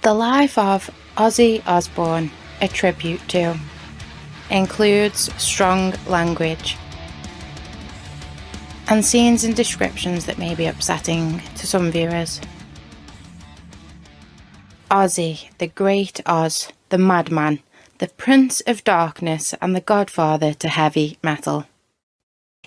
The Life of Ozzy Osbourne, a tribute to, includes strong language and scenes and descriptions that may be upsetting to some viewers. Ozzy, the great Oz, the Madman, the Prince of Darkness and the Godfather to heavy metal.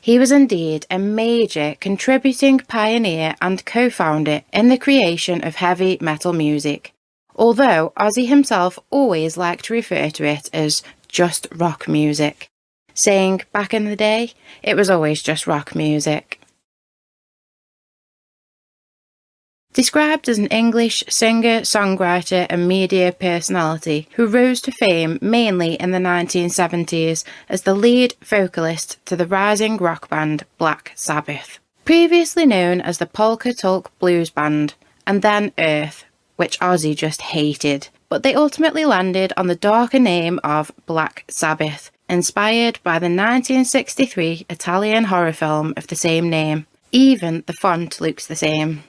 He was indeed a major contributing pioneer and co-founder in the creation of heavy metal music, although Ozzy himself always liked to refer to it as just rock music, saying back in the day it was always just rock music. Described as an English singer, songwriter and media personality who rose to fame mainly in the 1970s as the lead vocalist to the rising rock band Black Sabbath, previously known as the Polka Tulk Blues Band, and then Earth, which Ozzy just hated, but they ultimately landed on the darker name of Black Sabbath, inspired by the 1963 Italian horror film of the same name. Even the font looks the same.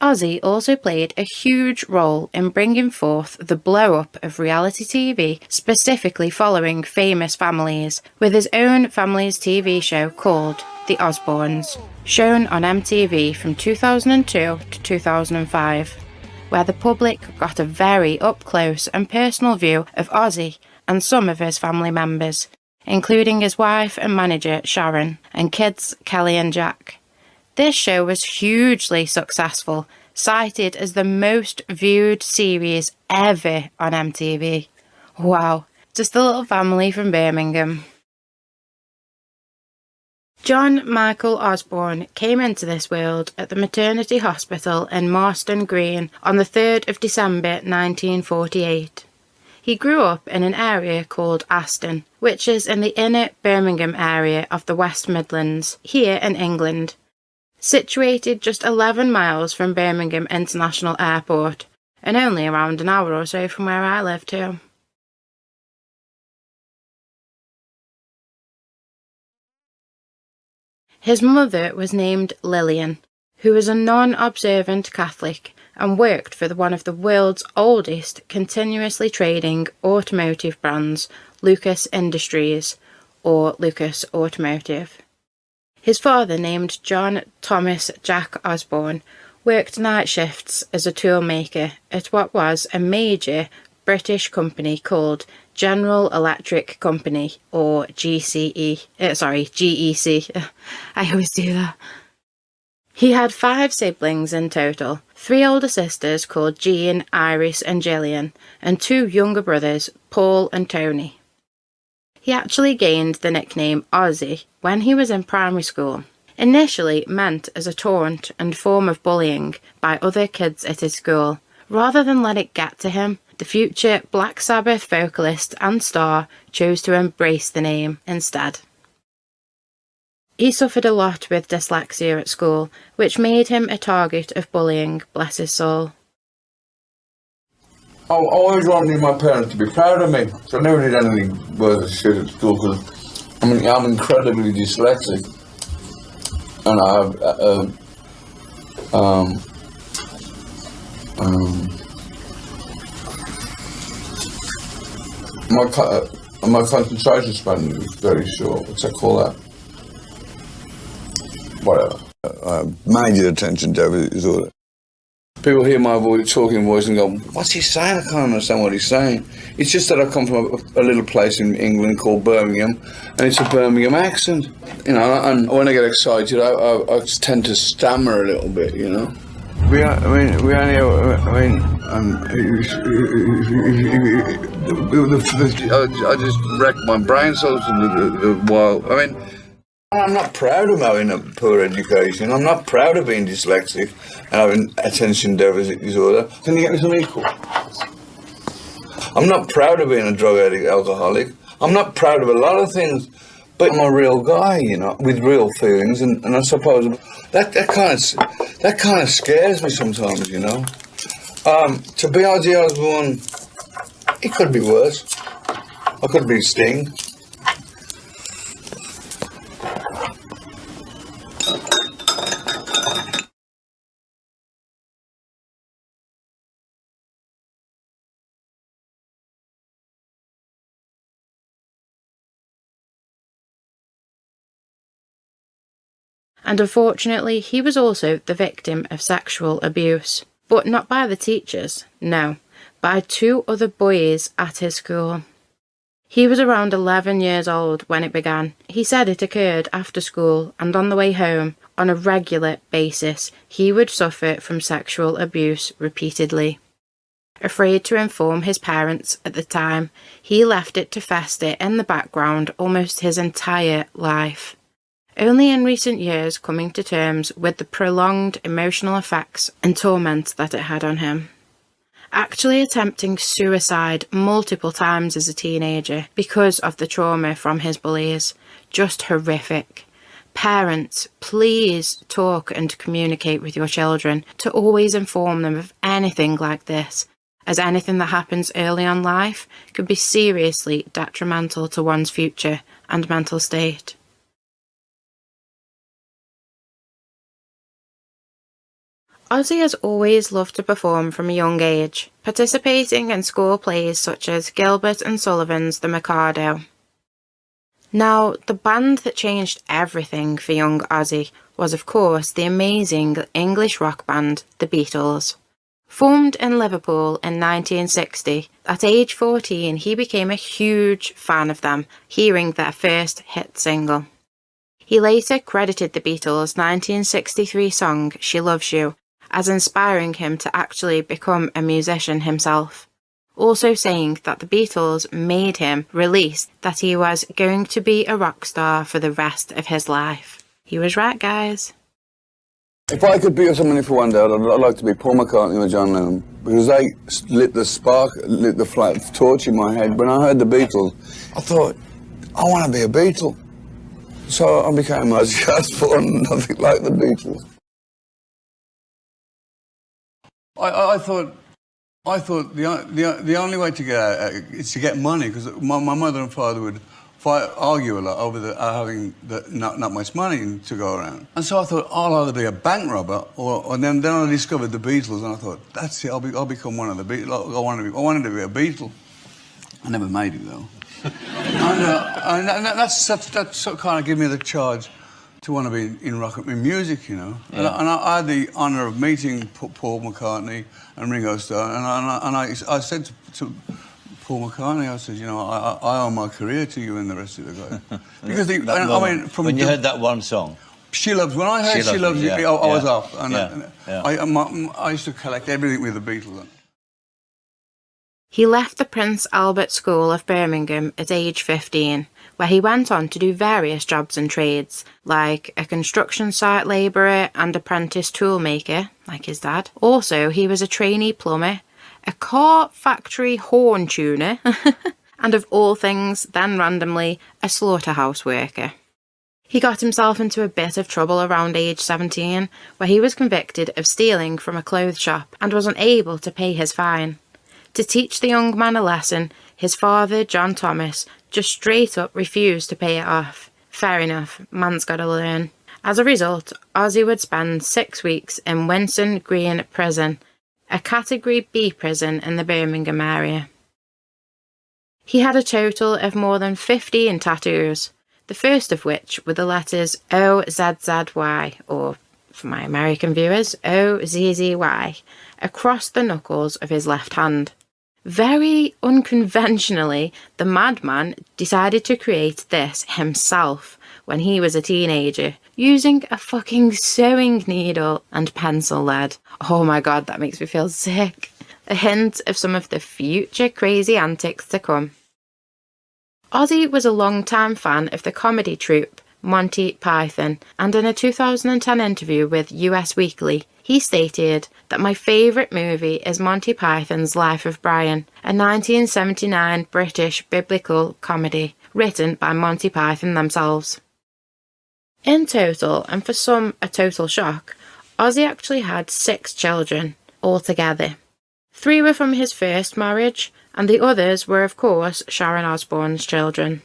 Ozzy also played a huge role in bringing forth the blow-up of reality TV, specifically following famous families, with his own family's TV show called The Osbournes, shown on MTV from 2002 to 2005, where the public got a very up-close and personal view of Ozzy and some of his family members, including his wife and manager Sharon, and kids Kelly and Jack. This show was hugely successful, cited as the most viewed series ever on MTV. Wow, just a little family from Birmingham. John Michael Osbourne came into this world at the maternity hospital in Marston Green on the 3rd of December 1948. He grew up in an area called Aston, which is in the inner Birmingham area of the West Midlands, here in England, situated just 11 miles from Birmingham International Airport, and only around an hour or so from where I live too. His mother was named Lillian, who was a non-observant Catholic and worked for one of the world's oldest continuously trading automotive brands, Lucas Industries, or Lucas Automotive. His father, named John Thomas Jack Osbourne, worked night shifts as a toolmaker at what was a major British company called General Electric Company, or GEC. I always do that. He had 5 siblings in total, 3 older sisters called Jean, Iris and Gillian, and 2 younger brothers, Paul and Tony. He actually gained the nickname Ozzy when he was in primary school, initially meant as a taunt and form of bullying by other kids at his school. Rather than let it get to him, the future Black Sabbath vocalist and star chose to embrace the name instead. He suffered a lot with dyslexia at school, which made him a target of bullying, bless his soul. I always wanted my parents to be proud of me, so I never did anything worth a shit at school because I'm incredibly dyslexic, and I have my concentration span is very short. What's that call that? Whatever. Major attention deficit disorder. People hear my voice, talking voice, and go, "What's he saying? I can't understand what he's saying." It's just that I come from a little place in England called Birmingham, and it's a Birmingham accent, you know. And when I get excited, I tend to stammer a little bit, you know. I just wrecked my brain cells the while. I'm not proud of having a poor education. I'm not proud of being dyslexic and having attention deficit disorder. Can you get me some equal? I'm not proud of being a drug addict, alcoholic. I'm not proud of a lot of things, but I'm a real guy, you know, with real feelings, and I suppose that kind of scares me sometimes, you know. To be Ozzy Osbourne, it could be worse. I could be Sting. And unfortunately, he was also the victim of sexual abuse. But not by the teachers, no, by 2 other boys at his school. He was around 11 years old when it began. He said it occurred after school and on the way home. On a regular basis, he would suffer from sexual abuse repeatedly. Afraid to inform his parents at the time, he left it to fester in the background almost his entire life. Only in recent years coming to terms with the prolonged emotional effects and torment that it had on him. Actually attempting suicide multiple times as a teenager because of the trauma from his bullies. Just horrific. Parents, please talk and communicate with your children to always inform them of anything like this, as anything that happens early on in life could be seriously detrimental to one's future and mental state. Ozzy has always loved to perform from a young age, participating in school plays such as Gilbert and Sullivan's The Mikado. Now, the band that changed everything for young Ozzy was of course the amazing English rock band The Beatles. Formed in Liverpool in 1960, at age 14 he became a huge fan of them, hearing their first hit single. He later credited the Beatles' 1963 song She Loves You as inspiring him to actually become a musician himself, also saying that the Beatles made him release that he was going to be a rock star for the rest of his life. He was right, guys. If I could be somebody for one day, I'd like to be Paul McCartney or John Lennon, because they lit the flat torch in my head. When I heard the Beatles, I thought, I want to be a Beatle. So I became Ozzy Osbourne, nothing like the Beatles. I thought the only way to get out is to get money, because my mother and father would argue a lot over having not much money to go around. And so I thought, I'll either be a bank robber, and then I discovered the Beatles, and I thought, that's it, I'll become one of the Beatles. I wanted to be a Beatle. I never made it though. and that's kind of gave me the charge to want to be in music, you know. Yeah. And I had the honour of meeting Paul McCartney and Ringo Starr, and I said to Paul McCartney, I said, you know, I owe my career to you and the rest of the guys. Because when you heard that one song, She Loves. When I heard She Loves You, I was off, and I used to collect everything with the Beatles. He left the Prince Albert School of Birmingham at age 15, where he went on to do various jobs and trades, like a construction site labourer and apprentice toolmaker, like his dad. Also, he was a trainee plumber, a car factory horn tuner, and of all things, then randomly, a slaughterhouse worker. He got himself into a bit of trouble around age 17, where he was convicted of stealing from a clothes shop and was unable to pay his fine. To teach the young man a lesson, his father, John Thomas, just straight up refused to pay it off. Fair enough, man's gotta learn. As a result, Ozzy would spend 6 weeks in Winson Green Prison, a Category B prison in the Birmingham area. He had a total of more than 15 tattoos, the first of which were the letters OZZY, or for my American viewers, OZZY, across the knuckles of his left hand. Very unconventionally, the madman decided to create this himself when he was a teenager, using a fucking sewing needle and pencil lead. Oh my god, that makes me feel sick. A hint of some of the future crazy antics to come. Ozzy was a long-time fan of the comedy troupe Monty Python, and in a 2010 interview with US Weekly, he stated that my favourite movie is Monty Python's Life of Brian, a 1979 British biblical comedy written by Monty Python themselves. In total, and for some a total shock, Ozzy actually had 6 children altogether. 3 were from his first marriage, and the others were of course Sharon Osbourne's children.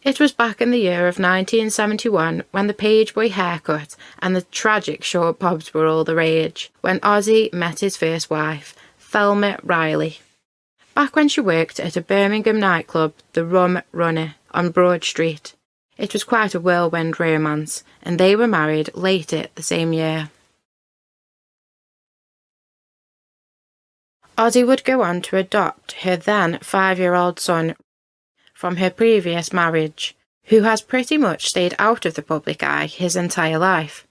It was back in the year of 1971 when the page boy haircut and the tragic short bobs were all the rage, when Ozzy met his first wife, Thelma Riley. Back when she worked at a Birmingham nightclub, the Rum Runner, on Broad Street. It was quite a whirlwind romance, and they were married later the same year. Ozzy would go on to adopt her then 5-year-old son from her previous marriage, who has pretty much stayed out of the public eye his entire life.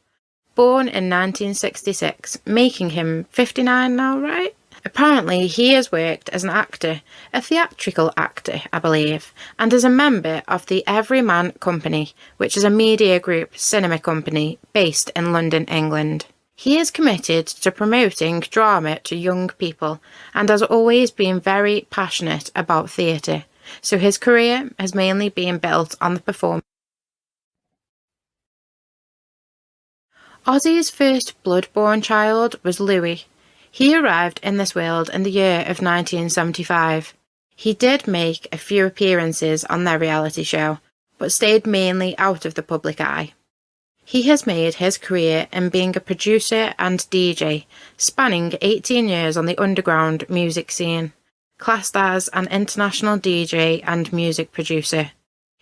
Born in 1966, making him 59 now, right? Apparently, he has worked as an actor, a theatrical actor, I believe, and as a member of the Everyman Company, which is a media group cinema company based in London, England. He is committed to promoting drama to young people and has always been very passionate about theatre, so his career has mainly been built on the performance. Ozzy's first blood-born child was Louis. He arrived in this world in the year of 1975. He did make a few appearances on their reality show, but stayed mainly out of the public eye. He has made his career in being a producer and DJ, spanning 18 years on the underground music scene, classed as an international DJ and music producer.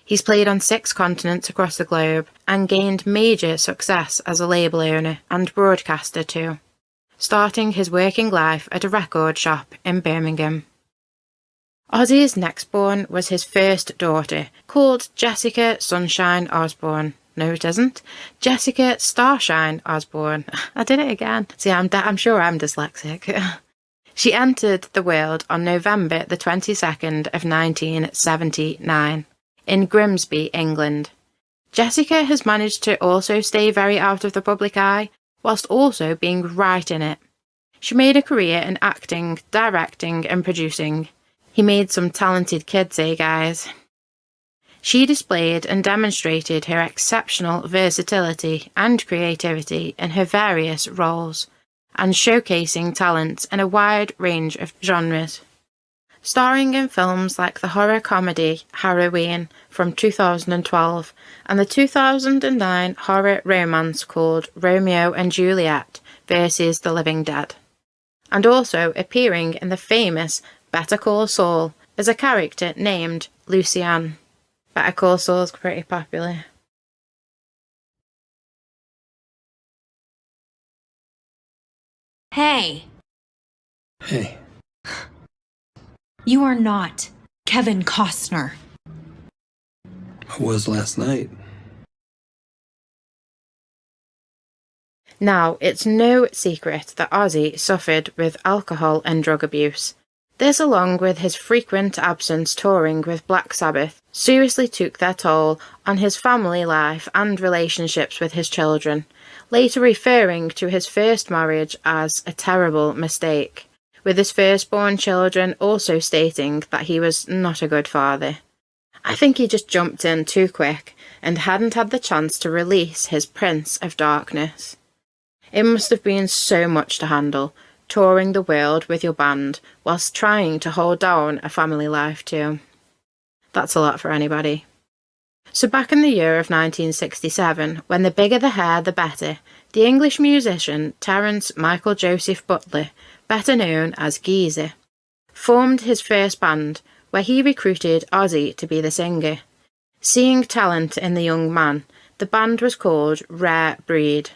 He's played on 6 continents across the globe and gained major success as a label owner and broadcaster too, starting his working life at a record shop in Birmingham. Ozzy's next born was his first daughter, called Jessica Sunshine Osbourne. No, it isn't. Jessica Starshine Osbourne. I did it again. See, I'm sure I'm dyslexic. She entered the world on November the 22nd of 1979 in Grimsby, England. Jessica has managed to also stay very out of the public eye, whilst also being right in it. She made a career in acting, directing and producing. He made some talented kids, eh guys? She displayed and demonstrated her exceptional versatility and creativity in her various roles, and showcasing talents in a wide range of genres. Starring in films like the horror comedy Halloween from 2012 and the 2009 horror romance called Romeo and Juliet vs. the Living Dead, and also appearing in the famous Better Call Saul as a character named Lucianne. Better Call Saul's pretty popular. Hey. Hey. You are not Kevin Costner. I was last night. Now, it's no secret that Ozzy suffered with alcohol and drug abuse. This, along with his frequent absence touring with Black Sabbath, seriously took their toll on his family life and relationships with his children, later referring to his first marriage as a terrible mistake, with his firstborn children also stating that he was not a good father. I think he just jumped in too quick and hadn't had the chance to release his Prince of Darkness. It must have been so much to handle, touring the world with your band whilst trying to hold down a family life too. That's a lot for anybody. So back in the year of 1967, when the bigger the hair the better, the English musician Terence Michael Joseph Butler, better known as Geezer, formed his first band where he recruited Ozzy to be the singer. Seeing talent in the young man, the band was called Rare Breed.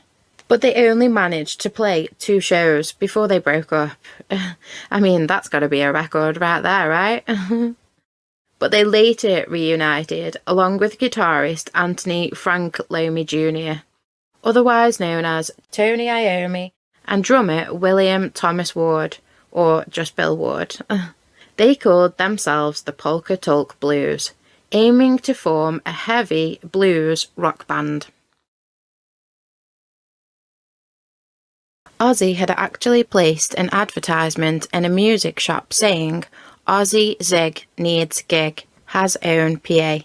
But they only managed to play 2 shows before they broke up. I mean, that's got to be a record right there, right? But they later reunited along with guitarist Anthony Frank Lomy Jr., otherwise known as Tony Iommi, and drummer William Thomas Ward, or just Bill Ward. They called themselves the Polka Tulk Blues, aiming to form a heavy blues rock band. Ozzy had actually placed an advertisement in a music shop saying, "Ozzy Zig needs gig, has own PA."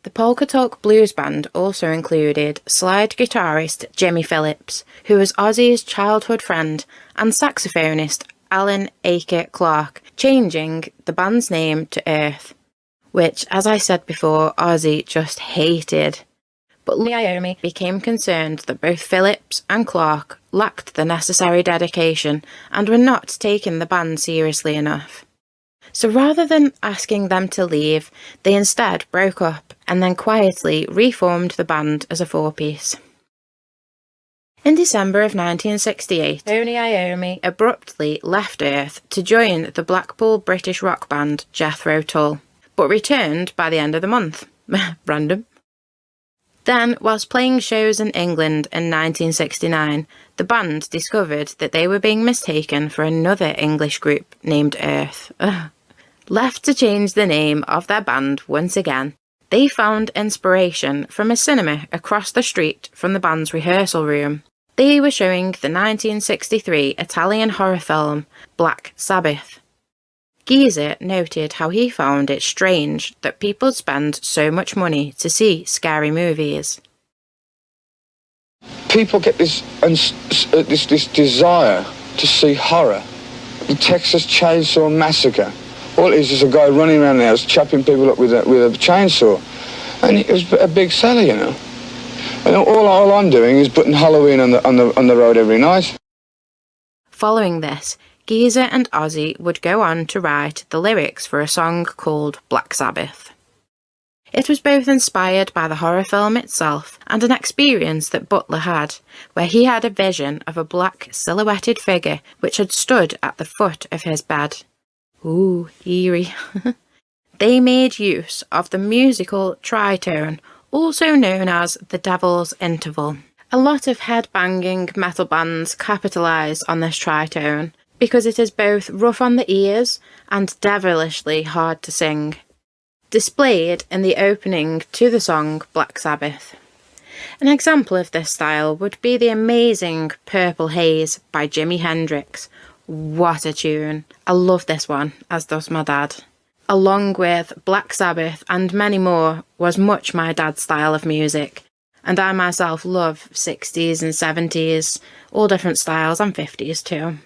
The Polka Tulk Blues Band also included slide guitarist Jimmy Phillips, who was Ozzy's childhood friend, and saxophonist Alan Aker Clark, changing the band's name to Earth, which, as I said before, Ozzy just hated. But Iommi became concerned that both Phillips and Clark lacked the necessary dedication and were not taking the band seriously enough. So rather than asking them to leave, they instead broke up and then quietly reformed the band as a four-piece. In December of 1968, Tony Iommi abruptly left Earth to join the Blackpool British rock band Jethro Tull, but returned by the end of the month. Random. Then, whilst playing shows in England in 1969, the band discovered that they were being mistaken for another English group named Earth. Left to change the name of their band once again, they found inspiration from a cinema across the street from the band's rehearsal room. They were showing the 1963 Italian horror film Black Sabbath. Geezer noted how he found it strange that people spend so much money to see scary movies. People get this desire to see horror. The Texas Chainsaw Massacre. All it is a guy running around the house chopping people up with a chainsaw. And it was a big seller, you know. And all I'm doing is putting Halloween on the road every night. Following this, Geezer and Ozzy would go on to write the lyrics for a song called Black Sabbath. It was both inspired by the horror film itself and an experience that Butler had, where he had a vision of a black silhouetted figure which had stood at the foot of his bed. Ooh, eerie. They made use of the musical tritone, also known as the Devil's Interval. A lot of headbanging metal bands capitalise on this tritone because it is both rough on the ears and devilishly hard to sing. Displayed in the opening to the song Black Sabbath. An example of this style would be the amazing Purple Haze by Jimi Hendrix. What a tune. I love this one, as does my dad. Along with Black Sabbath and many more, was much my dad's style of music, and I myself love 60s and 70s, all different styles, and 50s too.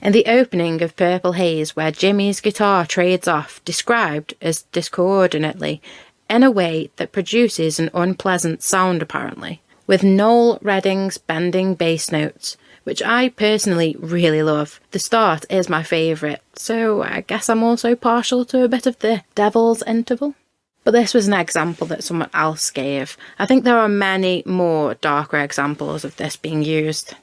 In the opening of Purple Haze, where Jimmy's guitar trades off, described as discoordinately, in a way that produces an unpleasant sound apparently, with Noel Redding's bending bass notes, which I personally really love. The start is my favourite, so I guess I'm also partial to a bit of the Devil's Interval. But this was an example that someone else gave. I think there are many more darker examples of this being used.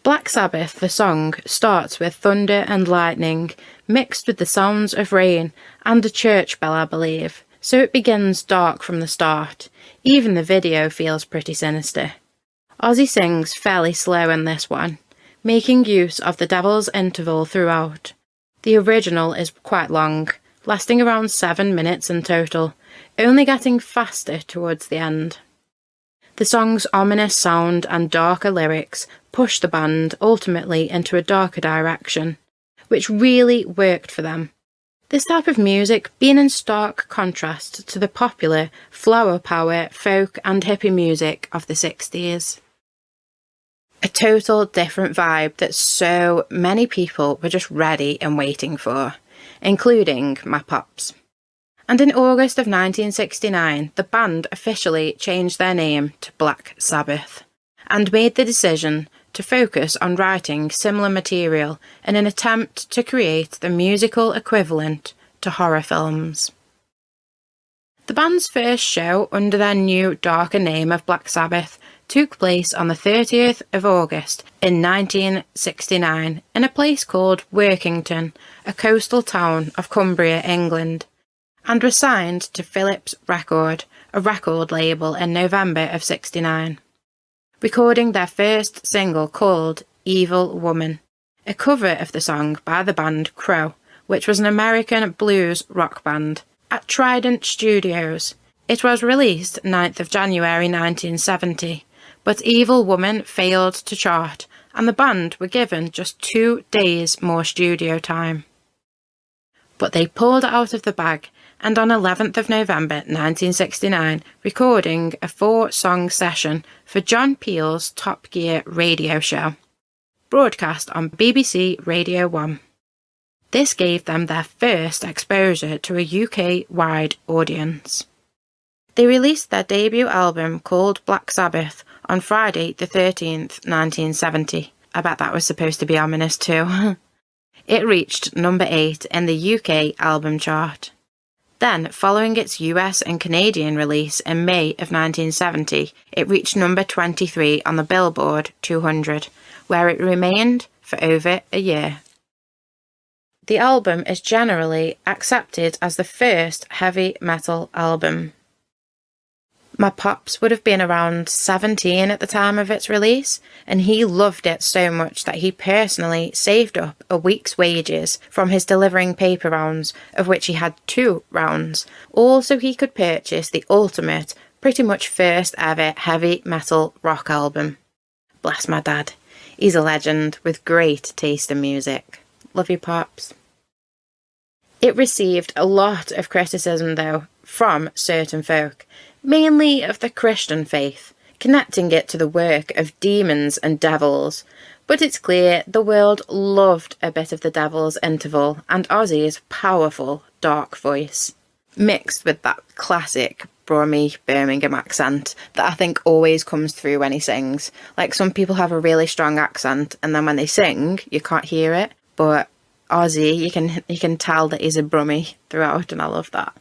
Black Sabbath, the song, starts with thunder and lightning, mixed with the sounds of rain and a church bell, I believe, so it begins dark from the start. Even the video feels pretty sinister. Ozzy sings fairly slow in this one, making use of the Devil's Interval throughout. The original is quite long, lasting around 7 minutes in total, only getting faster towards the end. The song's ominous sound and darker lyrics push the band ultimately into a darker direction, which really worked for them. This type of music being in stark contrast to the popular flower power, folk and hippie music of the 60s. A total different vibe that so many people were just ready and waiting for, including my pops. And in August of 1969, the band officially changed their name to Black Sabbath, and made the decision to focus on writing similar material in an attempt to create the musical equivalent to horror films. The band's first show under their new darker name of Black Sabbath took place on the 30th of August in 1969 in a place called Workington, a coastal town of Cumbria, England, and was signed to Philips Record, a record label, in November of '69, recording their first single called Evil Woman, a cover of the song by the band Crow, which was an American blues rock band, at Trident Studios. It was released 9th of January 1970, but Evil Woman failed to chart, and the band were given just 2 days more studio time. But they pulled it out of the bag, and on 11th of November 1969, recording a 4-song session for John Peel's Top Gear radio show, broadcast on BBC Radio 1. This gave them their first exposure to a UK-wide audience. They released their debut album called Black Sabbath on Friday the 13th, 1970. I bet that was supposed to be ominous too. It reached number 8 in the UK album chart. Then, following its US and Canadian release in May of 1970, it reached number 23 on the Billboard 200, where it remained for over a year. The album is generally accepted as the first heavy metal album. My pops would have been around 17 at the time of its release, and he loved it so much that he personally saved up a week's wages from his delivering paper rounds, of which he had 2 rounds, all so he could purchase the ultimate, pretty much first ever heavy metal rock album. Bless my dad. He's a legend with great taste in music. Love you, Pops. It received a lot of criticism, though, from certain folk, mainly of the Christian faith, connecting it to the work of demons and devils. But it's clear the world loved a bit of the devil's interval and Ozzy's powerful, dark voice, mixed with that classic Brummy Birmingham accent that I think always comes through when he sings. Like, some people have a really strong accent and then when they sing, you can't hear it, but Ozzy, you can tell that he's a Brummy throughout, and I love that.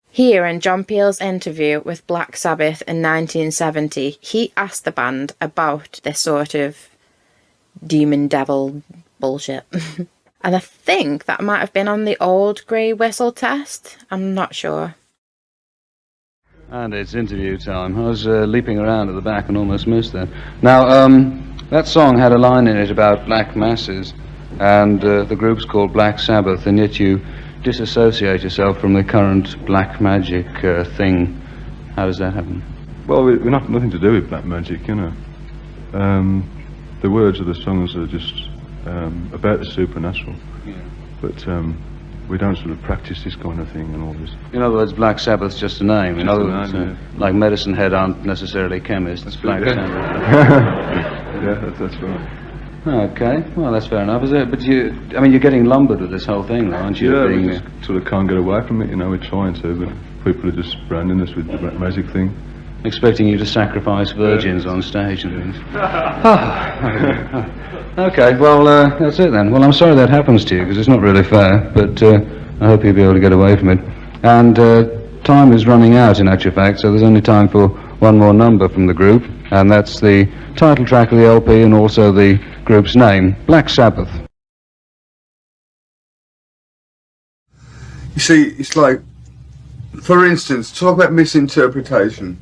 Here in John Peel's interview with Black Sabbath in 1970, he asked the band about this sort of demon devil bullshit. And I think that might have been on the old grey whistle test. I'm not sure. And it's interview time. I was leaping around at the back and almost missed that. Now, that song had a line in it about black masses, and the group's called Black Sabbath, and yet you disassociate yourself from the current black magic thing. How does that happen? Well, we're nothing to do with black magic, you know. The words of the songs are just about the supernatural. Yeah. But we don't sort of practice this kind of thing and all this. In other words, Black Sabbath's just a name. In other words, like Medicine Head aren't necessarily chemists. It's Black Sabbath. Yeah, that's right. Okay, well, that's fair enough, is it? But you're getting lumbered with this whole thing, though, aren't you? Yeah, we just sort of can't get away from it, you know. We're trying to, but people are just branding us with the black magic thing. Expecting you to sacrifice virgins on stage and things. Okay, well, that's it then. Well, I'm sorry that happens to you, because it's not really fair, but I hope you'll be able to get away from it. And time is running out, in actual fact, so there's only time for one more number from the group, and that's the title track of the LP and also the group's name, Black Sabbath. You see, it's like, for instance, talk about misinterpretation.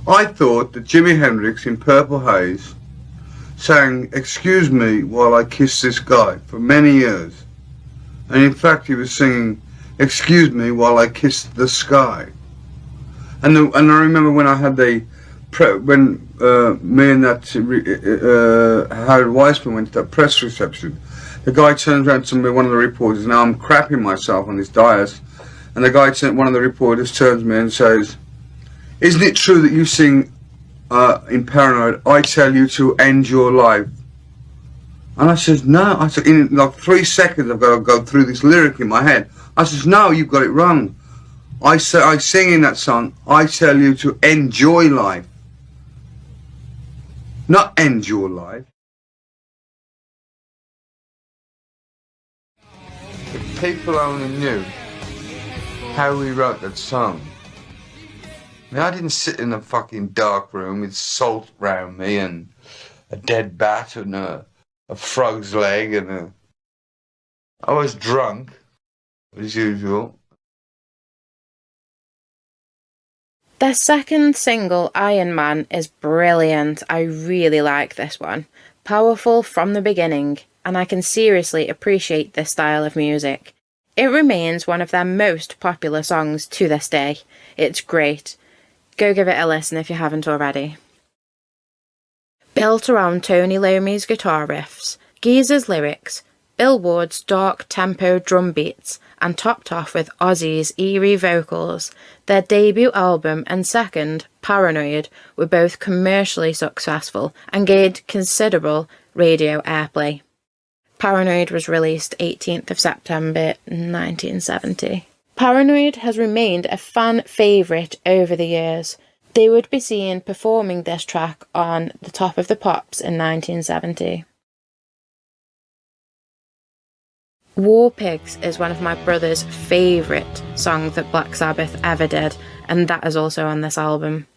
I thought that Jimi Hendrix in Purple Haze sang "Excuse Me While I Kiss This Guy" for many years, and in fact he was singing "Excuse Me While I Kiss the Sky." And I remember when I had when me and that Howard Weissman went to that press reception, the guy turns around to me, one of the reporters. Now I'm crapping myself on this dais, and one of the reporters turns to me and says, "Isn't it true that you sing in Paranoid, 'I tell you to end your life'?" And I says, "No." I said, in like 3 seconds I've got to go through this lyric in my head. I says, "No, you've got it wrong. I sing in that song, 'I tell you to enjoy life', not end your life." If people only knew how we wrote that song. I mean, I didn't sit in a fucking dark room with salt round me and a dead bat and a frog's leg and I was drunk, as usual. Their second single, Iron Man, is brilliant. I really like this one. Powerful from the beginning, and I can seriously appreciate this style of music. It remains one of their most popular songs to this day. It's great. Go give it a listen if you haven't already. Built around Tony Iommi's guitar riffs, Geezer's lyrics, Bill Ward's dark tempo drum beats, and topped off with Ozzy's eerie vocals, their debut album and second, Paranoid, were both commercially successful and gained considerable radio airplay. Paranoid was released 18th of September 1970. Paranoid has remained a fan favourite over the years. They would be seen performing this track on the Top of the Pops in 1970. War Pigs is one of my brother's favourite songs that Black Sabbath ever did, and that is also on this album.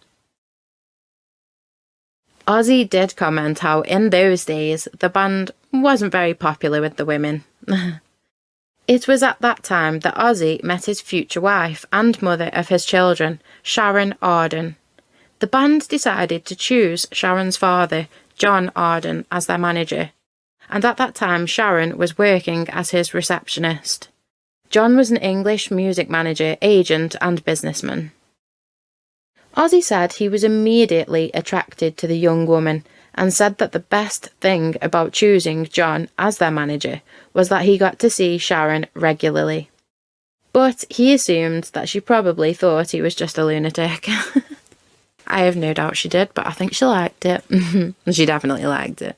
Ozzy did comment how in those days the band wasn't very popular with the women. It was at that time that Ozzy met his future wife and mother of his children, Sharon Arden. The band decided to choose Sharon's father, John Arden, as their manager, and at that time Sharon was working as his receptionist. John was an English music manager, agent and businessman. Ozzy said he was immediately attracted to the young woman and said that the best thing about choosing John as their manager was that he got to see Sharon regularly. But he assumed that she probably thought he was just a lunatic. I have no doubt she did, but I think she liked it. She definitely liked it.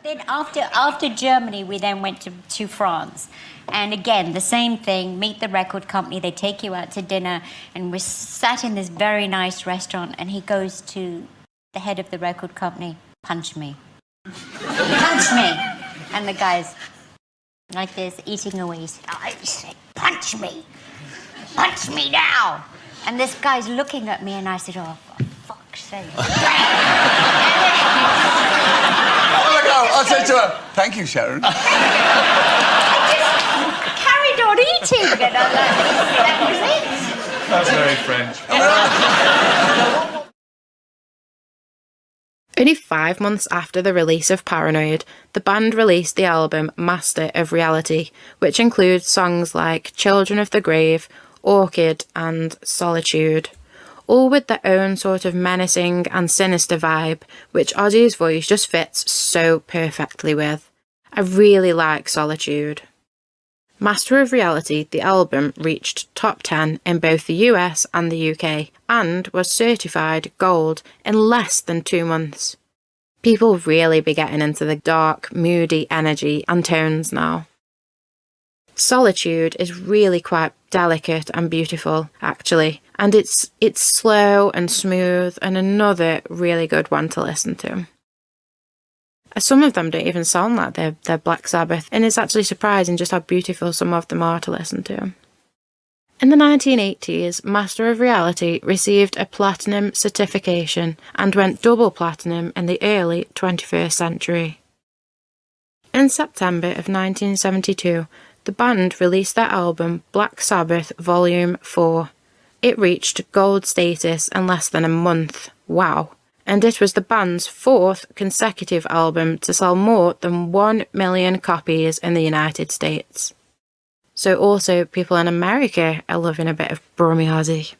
Then after Germany, we then went to France. And again, the same thing, meet the record company, they take you out to dinner, and we're sat in this very nice restaurant, and he goes to the head of the record company, punch me. Punch me! And the guy's like this, eating away. I said, punch me! Punch me now! And this guy's looking at me, and I said, oh, for fuck's sake. I said to her, thank you, Sharon. I just carried on eating, and I was like, that was it. That's very French. Only 5 months after the release of Paranoid, the band released the album Master of Reality, which includes songs like Children of the Grave, Orchid and Solitude, all with their own sort of menacing and sinister vibe, which Ozzy's voice just fits so perfectly with. I really like Solitude. Master of Reality, the album, reached top 10 in both the US and the UK, and was certified gold in less than 2 months. People really be getting into the dark, moody energy and tones now. Solitude is really quite delicate and beautiful, actually, and it's slow and smooth and another really good one to listen to. Some of them don't even sound like they're Black Sabbath, and it's actually surprising just how beautiful some of them are to listen to. In the 1980s, Master of Reality received a platinum certification and went double platinum in the early 21st century. In September of 1972, the band released their album Black Sabbath Volume 4. It reached gold status in less than a month. Wow. And it was the band's 4th consecutive album to sell more than 1 million copies in the United States. So also people in America are loving a bit of Brummy Ozzy.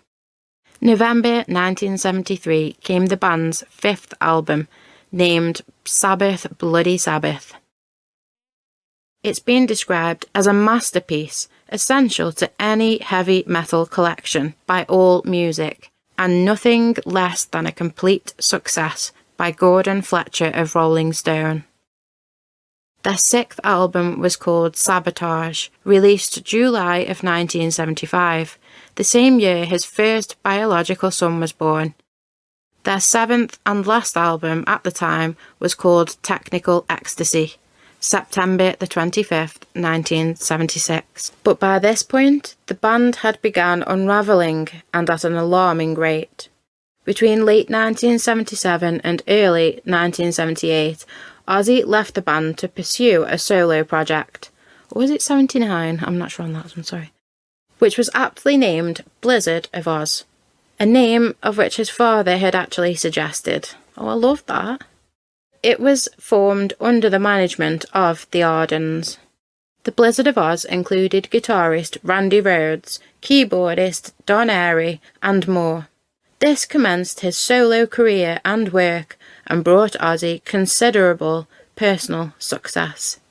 November 1973 came the band's 5th album, named Sabbath Bloody Sabbath. It's been described as a masterpiece, essential to any heavy metal collection by All Music, and nothing less than a complete success by Gordon Fletcher of Rolling Stone. Their 6th album was called Sabotage, released July of 1975, the same year his first biological son was born. Their 7th and last album at the time was called Technical Ecstasy, September the 25th, 1976. But by this point, the band had begun unravelling, and at an alarming rate. Between late 1977 and early 1978, Ozzy left the band to pursue a solo project. Or was it 79? I'm not sure on that, I'm sorry. Which was aptly named Blizzard of Oz, a name of which his father had actually suggested. Oh, I love that. It was formed under the management of the Ardens. The Blizzard of Oz included guitarist Randy Rhoads, keyboardist Don Airey, and more. This commenced his solo career and work and brought Ozzy considerable personal success.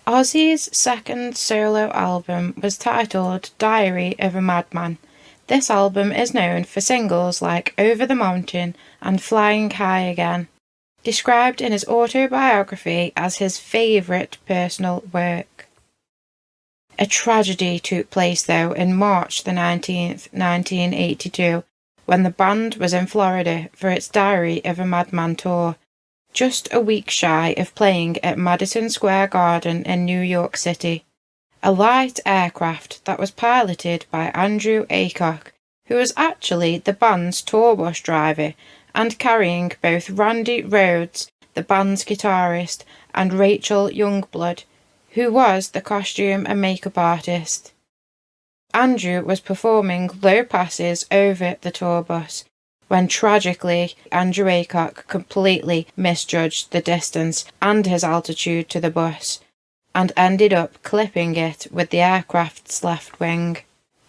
Ozzy's second solo album was titled Diary of a Madman. This album is known for singles like Over the Mountain and Flying High Again, described in his autobiography as his favourite personal work. A tragedy took place though in March the 19th, 1982, when the band was in Florida for its Diary of a Madman tour. just a week shy of playing at Madison Square Garden in New York City. A light aircraft that was piloted by Andrew Aycock, who was actually the band's tour bus driver, and carrying both Randy Rhoads, the band's guitarist, and Rachel Youngblood, who was the costume and makeup artist. Andrew was performing low passes over the tour bus, when tragically Andrew Aycock completely misjudged the distance and his altitude to the bus, and ended up clipping it with the aircraft's left wing.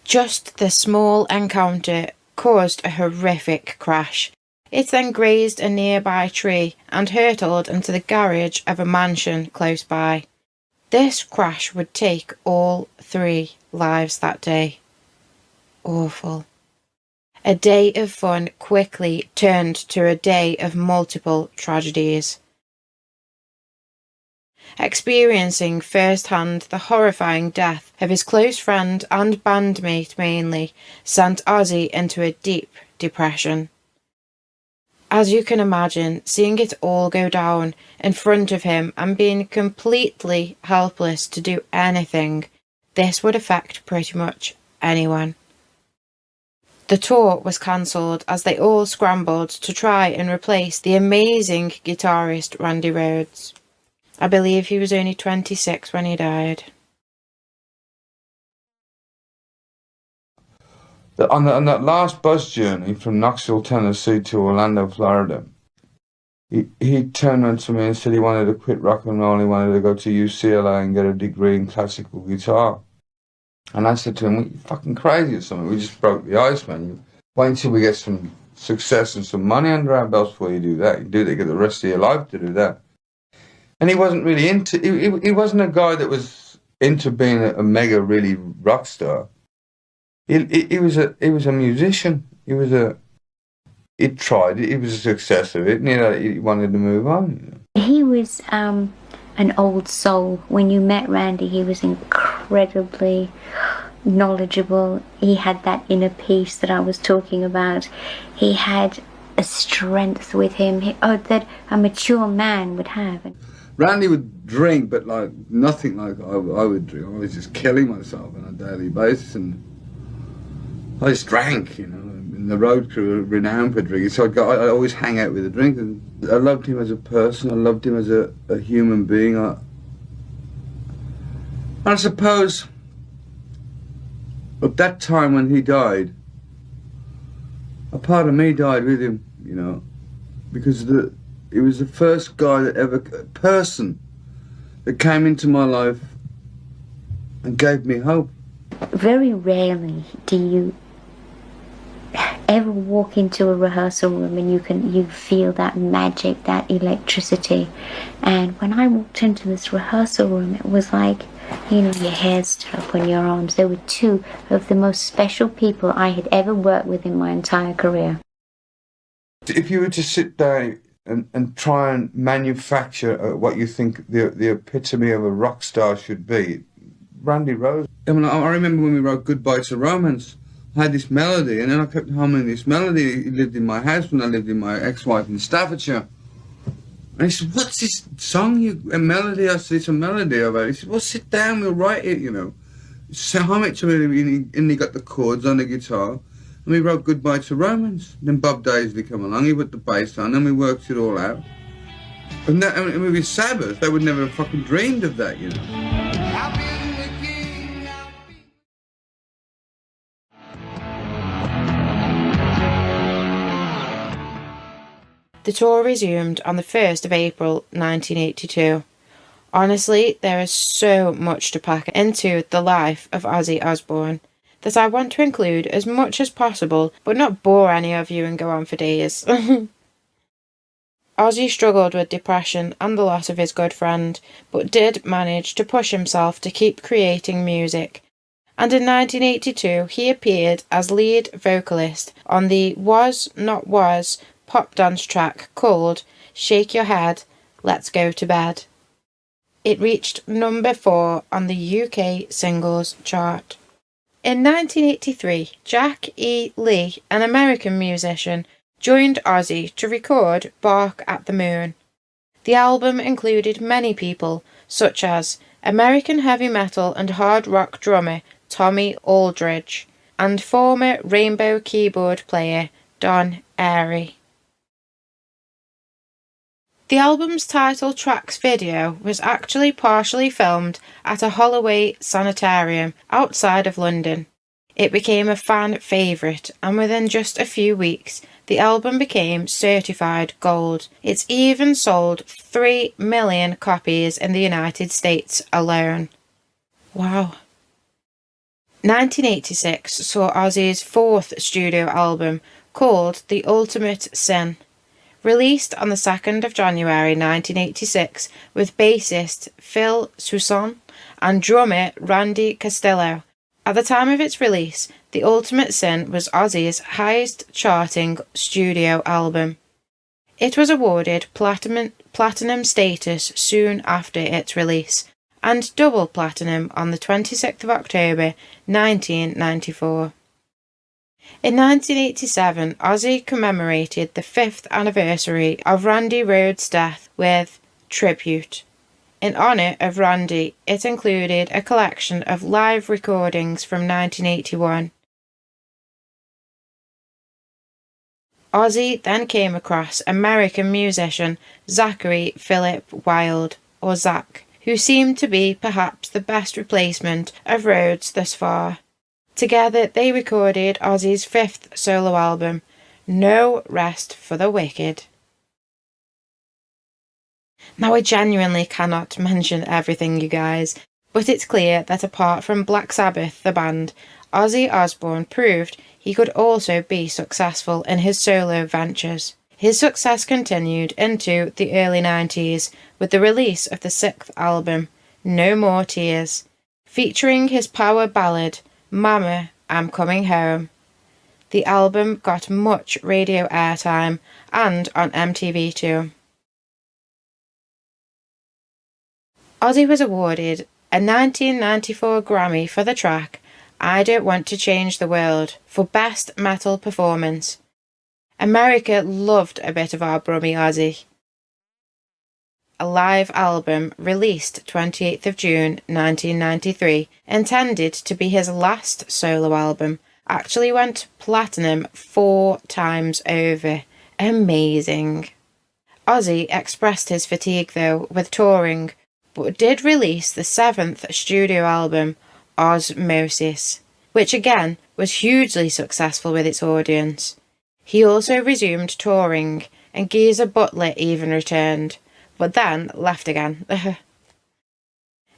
Just this small encounter caused a horrific crash. It then grazed a nearby tree and hurtled into the garage of a mansion close by. This crash would take all 3 lives that day. Awful. A day of fun quickly turned to a day of multiple tragedies. Experiencing firsthand the horrifying death of his close friend and bandmate mainly sent Ozzy into a deep depression. As you can imagine, seeing it all go down in front of him and being completely helpless to do anything, this would affect pretty much anyone. The tour was cancelled as they all scrambled to try and replace the amazing guitarist Randy Rhoads. I believe he was only 26 when he died. On that last bus journey from Knoxville, Tennessee to Orlando, Florida, he turned around to me and said he wanted to quit rock and roll. He wanted to go to UCLA and get a degree in classical guitar. And I said to him, "Well, you fucking crazy or something? We just broke the ice, man. Wait until we get some success and some money under our belts before you do that. You do that, you get the rest of your life to do that." And he wasn't really into. He wasn't a guy that was into being a mega really rock star. He was a musician. He tried it. He was a success of it, and he wanted to move on. He was an old soul. When you met Randy, he was incredibly knowledgeable. He had that inner peace that I was talking about. He had a strength with him that a mature man would have. Randy would drink, but like nothing like I would drink. I was just killing myself on a daily basis, and I just drank, And the road crew were renowned for drinking, so I'd always hang out with the drinkers. I loved him as a person. I loved him as a human being. I suppose at that time when he died, a part of me died with him, because he was the first person that came into my life and gave me hope. Very rarely do you ever walk into a rehearsal room and you feel that magic, that electricity. And when I walked into this rehearsal room, it was like, your hairs stood up on your arms. There were 2 of the most special people I had ever worked with in my entire career. If you were to sit down and try and manufacture what you think the epitome of a rock star should be, Randy Rhoads. I remember when we wrote Goodbye to Romance, I had this melody, and then I kept humming this melody. He lived in my house when I lived with my ex-wife in Staffordshire. And he said, "What's this song, a melody?" I said, "It's a melody of it." He said, "Well, sit down, we'll write it, So hum it to me, and he got the chords on the guitar, and we wrote Goodbye to Romance. Then Bob Daisley came along, he put the bass on, and we worked it all out. And with Sabbath, they would never have fucking dreamed of that, The tour resumed on the 1st of April 1982. Honestly, there is so much to pack into the life of Ozzy Osbourne that I want to include as much as possible, but not bore any of you and go on for days. Ozzy struggled with depression and the loss of his good friend, but did manage to push himself to keep creating music. And in 1982, he appeared as lead vocalist on the Was Not Was pop dance track called Shake Your Head, Let's Go to Bed. It reached number 4 on the UK singles chart. In 1983, Jack E. Lee, an American musician, joined Ozzy to record Bark at the Moon. The album included many people, such as American heavy metal and hard rock drummer Tommy Aldridge and former Rainbow keyboard player Don Airey. The album's title track's video was actually partially filmed at a Holloway sanitarium outside of London. It became a fan favourite, and within just a few weeks, the album became certified gold. It's even sold 3 million copies in the United States alone. Wow. 1986 saw Ozzy's fourth studio album, called The Ultimate Sin, released on the 2nd of January 1986 with bassist Phil Soussan and drummer Randy Castillo. At the time of its release, The Ultimate Sin was Ozzy's highest charting studio album. It was awarded platinum status soon after its release, and double platinum on the 26th of October 1994. In 1987, Ozzy commemorated the 5th anniversary of Randy Rhoads' death with Tribute. In honour of Randy, it included a collection of live recordings from 1981. Ozzy then came across American musician Zachary Philip Wilde, or Zach, who seemed to be perhaps the best replacement of Rhoads thus far. Together they recorded Ozzy's 5th solo album, No Rest for the Wicked. Now I genuinely cannot mention everything, you guys, but it's clear that apart from Black Sabbath, the band, Ozzy Osbourne proved he could also be successful in his solo ventures. His success continued into the early 90s with the release of the 6th album, No More Tears, featuring his power ballad, Mama, I'm Coming Home. The album got much radio airtime and on MTV too. Ozzy was awarded a 1994 Grammy for the track I Don't Want to Change the World for Best Metal Performance. America loved a bit of our Brummy Ozzy. A live album released 28th of June 1993, intended to be his last solo album, actually went platinum 4 times over. Amazing. Ozzy expressed his fatigue though with touring, but did release the 7th studio album, Osmosis, which again was hugely successful with its audience. He also resumed touring, and Geezer Butler even returned, but then left again.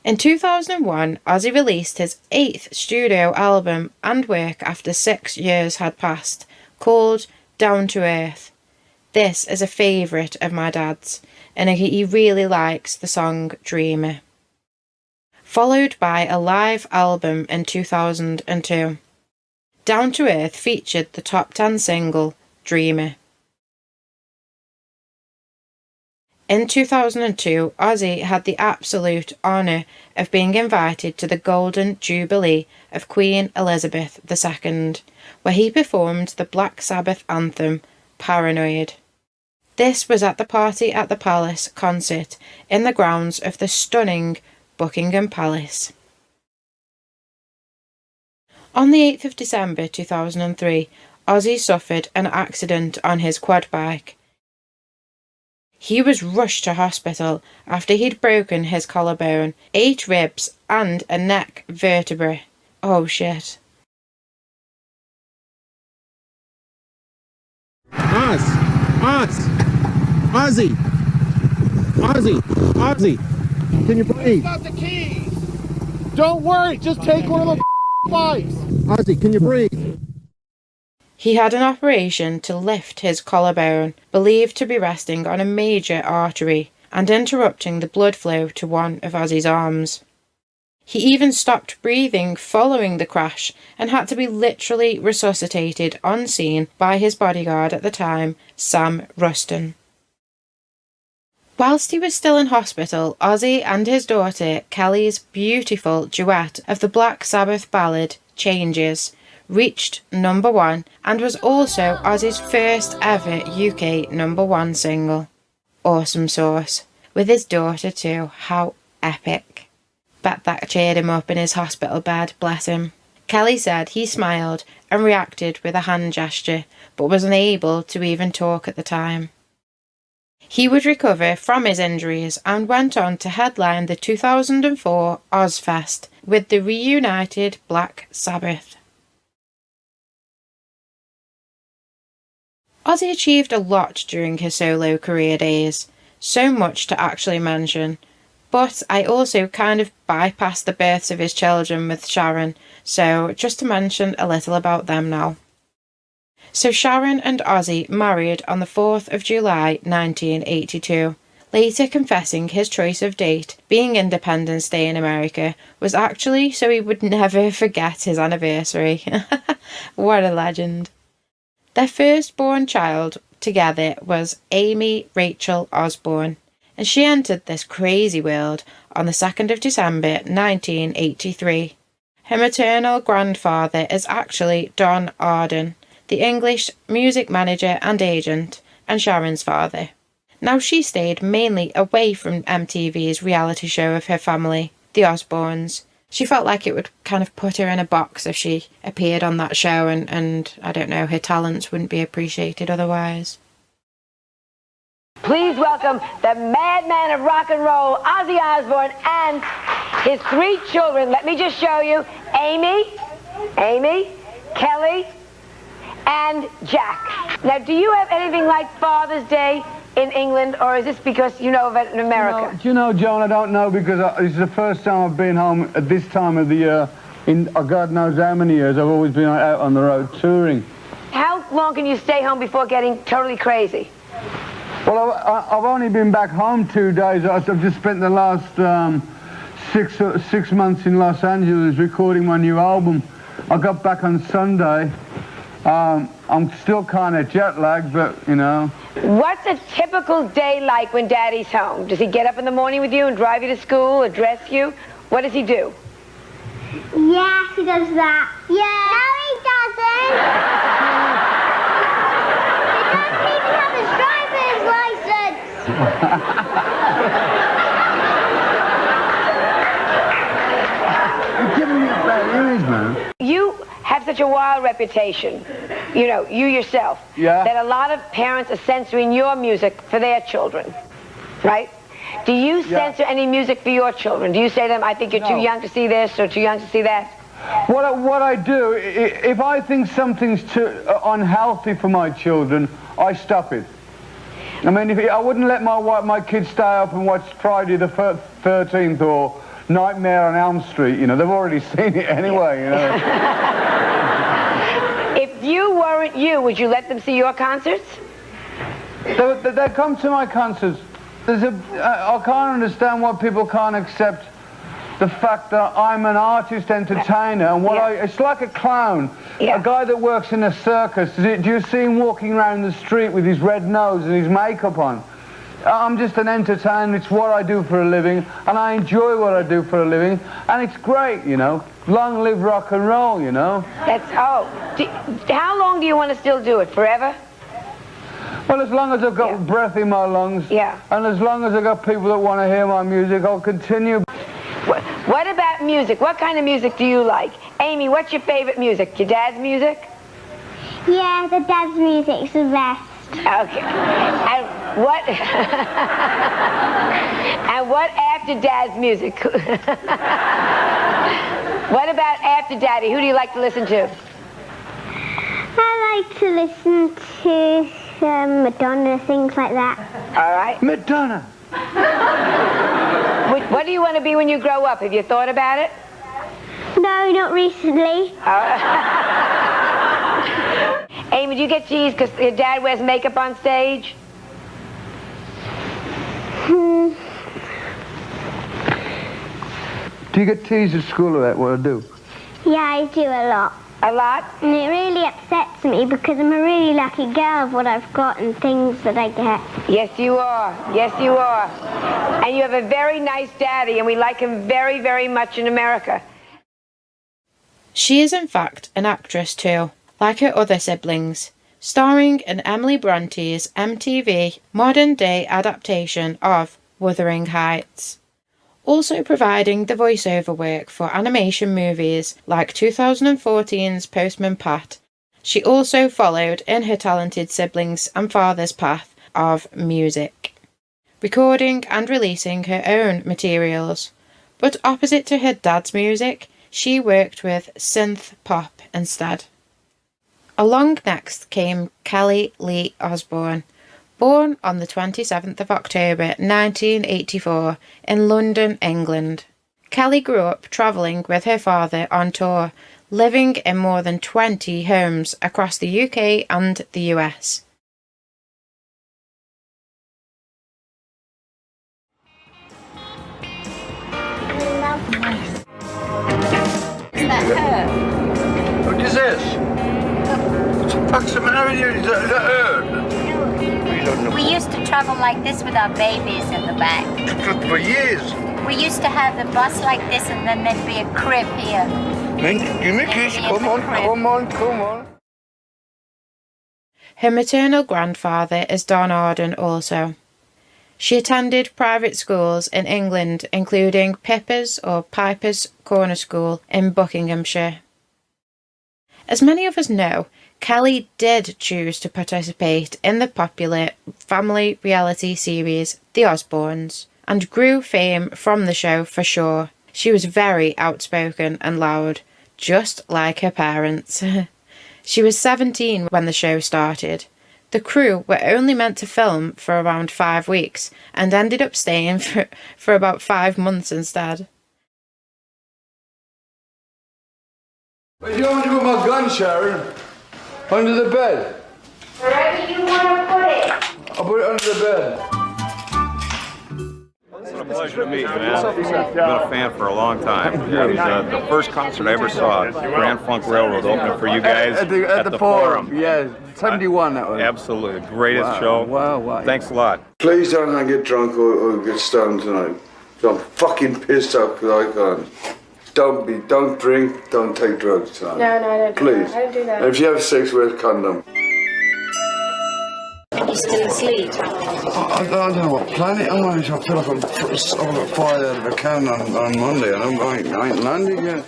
In 2001, Ozzy released his 8th studio album and work after 6 years had passed, called Down to Earth. This is a favourite of my dad's, and he really likes the song Dreamer. Followed by a live album in 2002. Down to Earth featured the top 10 single, Dreamer. In 2002, Ozzy had the absolute honour of being invited to the Golden Jubilee of Queen Elizabeth II, where he performed the Black Sabbath anthem, Paranoid. This was at the Party at the Palace concert in the grounds of the stunning Buckingham Palace. On the 8th of December 2003, Ozzy suffered an accident on his quad bike. He was rushed to hospital after he'd broken his collarbone, 8 ribs and a neck vertebra. Oh shit. Ozzy! Can you breathe? Got the keys! Don't worry, just take one of the bikes! Ozzy, can you breathe? He had an operation to lift his collarbone, believed to be resting on a major artery and interrupting the blood flow to one of Ozzy's arms. He even stopped breathing following the crash and had to be literally resuscitated on scene by his bodyguard at the time, Sam Ruston. Whilst he was still in hospital, Ozzy and his daughter Kelly's beautiful duet of the Black Sabbath ballad, Changes, reached number 1 and was also Ozzy's first ever UK number 1 single. Awesome sauce. with his daughter too. How epic. Bet that cheered him up in his hospital bed, bless him. Kelly said he smiled and reacted with a hand gesture, but was unable to even talk at the time. He would recover from his injuries and went on to headline the 2004 Ozfest with the reunited Black Sabbath. Ozzy achieved a lot during his solo career days, so much to actually mention, but I also kind of bypassed the births of his children with Sharon, so just to mention a little about them now. So Sharon and Ozzy married on the 4th of July 1982, later confessing his choice of date, being Independence Day in America, was actually so he would never forget his anniversary. What a legend. Their firstborn child together was Amy Rachel Osbourne, and she entered this crazy world on the 2nd of December 1983. Her maternal grandfather is actually Don Arden, the English music manager and agent, and Sharon's father. Now she stayed mainly away from MTV's reality show of her family, the Osbournes. She felt like it would kind of put her in a box if she appeared on that show and I don't know, her talents wouldn't be appreciated otherwise. Please welcome the madman of rock and roll, Ozzy Osbourne, and his 3 children. Let me just show you. Amy, Kelly, and Jack. Now, do you have anything like Father's Day in England, or is this because you know of it in America? Do you know, Joan, I don't know, because this is the first time I've been home at this time of the year in God knows how many years. I've always been out on the road touring. How long can you stay home before getting totally crazy? Well, I've only been back home 2 days. I've just spent the last 6 months in Los Angeles recording my new album. I got back on Sunday. I'm still kind of jet lagged, but, you know. What's a typical day like when Daddy's home? Does he get up in the morning with you and drive you to school or dress you? What does he do? Yes, he does that. Yeah. No, he doesn't. He doesn't even have his driver's license. You're giving me a bad image, man. You have such a wild reputation, you know, you yourself, that a lot of parents are censoring your music for their children, right? Do you censor any music for your children? Do you say to them, I think you're too young to see this or too young to see that? What I do, if I think something's too unhealthy for my children, I stop it. I mean, I wouldn't let my kids stay up and watch Friday the 13th or Nightmare on Elm Street, you know, they've already seen it anyway, you know. If you weren't you, would you let them see your concerts? They come to my concerts. I can't understand why people can't accept the fact that I'm an artist entertainer and it's like a clown, a guy that works in a circus. Do you see him walking around the street with his red nose and his makeup on? I'm just an entertainer. It's what I do for a living, and I enjoy what I do for a living, and it's great, you know. Long live rock and roll, you know. How long do you want to still do it? Forever? Well, as long as I've got breath in my lungs, and as long as I've got people that want to hear my music, I'll continue. What about music? What kind of music do you like? Amy, what's your favorite music? Your dad's music? Yeah, the dad's music's the best. Okay. And what? And what after Dad's music? What about after Daddy? Who do you like to listen to? I like to listen to Madonna, things like that. All right. Madonna. What do you want to be when you grow up? Have you thought about it? No, not recently. Amy, do you get teased because your dad wears makeup on stage? Do you get teased at school about what I do? Yeah, I do a lot. A lot? And it really upsets me because I'm a really lucky girl of what I've got and things that I get. Yes, you are. Yes, you are. And you have a very nice daddy, and we like him very, very much in America. She is in fact an actress too, like her other siblings, starring in Emily Bronte's MTV modern-day adaptation of Wuthering Heights, also providing the voiceover work for animation movies like 2014's Postman Pat. She also followed in her talented siblings' and father's path of music, recording and releasing her own materials. But opposite to her dad's music, she worked with synth pop instead. Along next came Kelly Lee Osbourne, born on the 27th of October 1984 in London, England. Kelly grew up travelling with her father on tour, living in more than 20 homes across the UK and the US. Is that her? What is this? What the fuck's the matter with you? Is that her? We used to travel like this with our babies in the back. For years. We used to have the bus like this and then there'd be a crib here. Give me a kiss. Come on. Her maternal grandfather is Don Arden also. She attended private schools in England, including Pippa's or Piper's Corner School in Buckinghamshire. As many of us know, Kelly did choose to participate in the popular family reality series The Osbournes, and grew fame from the show for sure. She was very outspoken and loud, just like her parents. She was 17 when the show started. The crew were only meant to film for around 5 weeks and ended up staying for about 5 months instead. What do you want to do with my gun, Sharon? Under the bed. Wherever you want to put it. I'll put it under the bed. It's a pleasure to meet you, man. I've been a fan for a long time. It was the first concert I ever saw, Grand Funk Railroad, opening for you guys at the Forum. Yeah, 71 that was. Absolutely, the greatest show. Wow. Thanks a lot. Please don't get drunk or get stoned tonight. I'm fucking pissed off because I can't. Don't drink, don't take drugs tonight. No, I don't do Please. that. I don't do that. And if you have sex, wear a condom. You still asleep? I don't know what planet I'm on. I feel like I'm got fired out of a cannon on Monday and I ain't landed yet.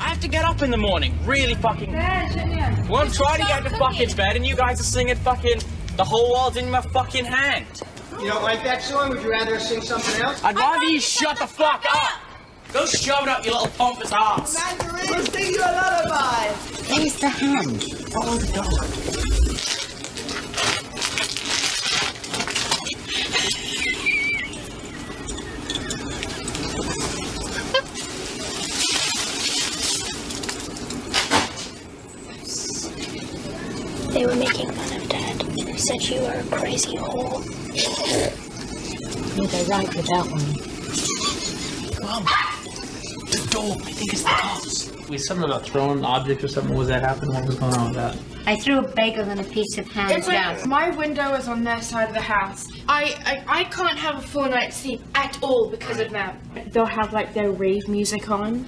I have to get up in the morning, really fucking... Well, I'm trying to get to fucking bed and you guys are singing fucking The Whole World's in My Fucking Hand. You don't like that song? Would you rather sing something else? I'd rather you shut the fuck up! Go shove it up your little pompous ass. We'll sing you a lullaby. Where's the hand? Follow the dog. They were making fun of Dad. They said you were a crazy whore. Yeah, they're right with that one. Come on. The door. I think it's the cops. We something about throwing an object or something. Was that happening? What was going on with that? I threw a bagel and a piece of ham It's down. like my window is on their side of the house. I can't have a full night's sleep at all because of them. They'll have like their rave music on,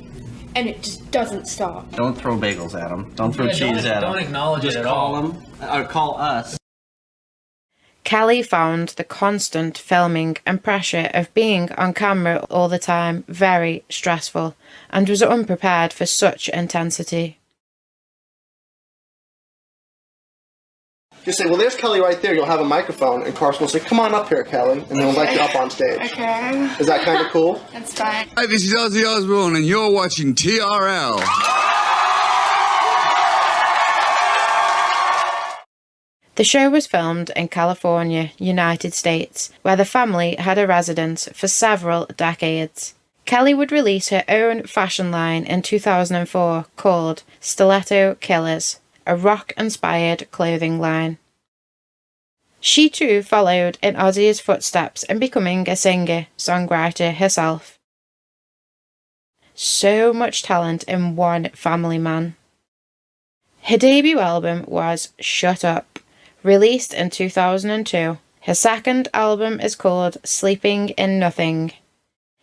and it just doesn't stop. Don't throw bagels at them. Don't throw cheese at them. Don't acknowledge Just it at call all. them or call us. Kelly found the constant filming and pressure of being on camera all the time very stressful and was unprepared for such intensity. Just say, well, there's Kelly right there. You'll have a microphone, and Carson will say, come on up here, Kelly, and they'll invite you up on stage. Okay. Is that kind of cool? That's fine. Hi, this is Ozzy Osbourne and you're watching TRL. The show was filmed in California, United States, where the family had a residence for several decades. Kelly would release her own fashion line in 2004 called Stiletto Killers, a rock-inspired clothing line. She too followed in Ozzy's footsteps in becoming a singer-songwriter herself. So much talent in one family man. Her debut album was Shut Up, released in 2002. Her second album is called Sleeping in Nothing.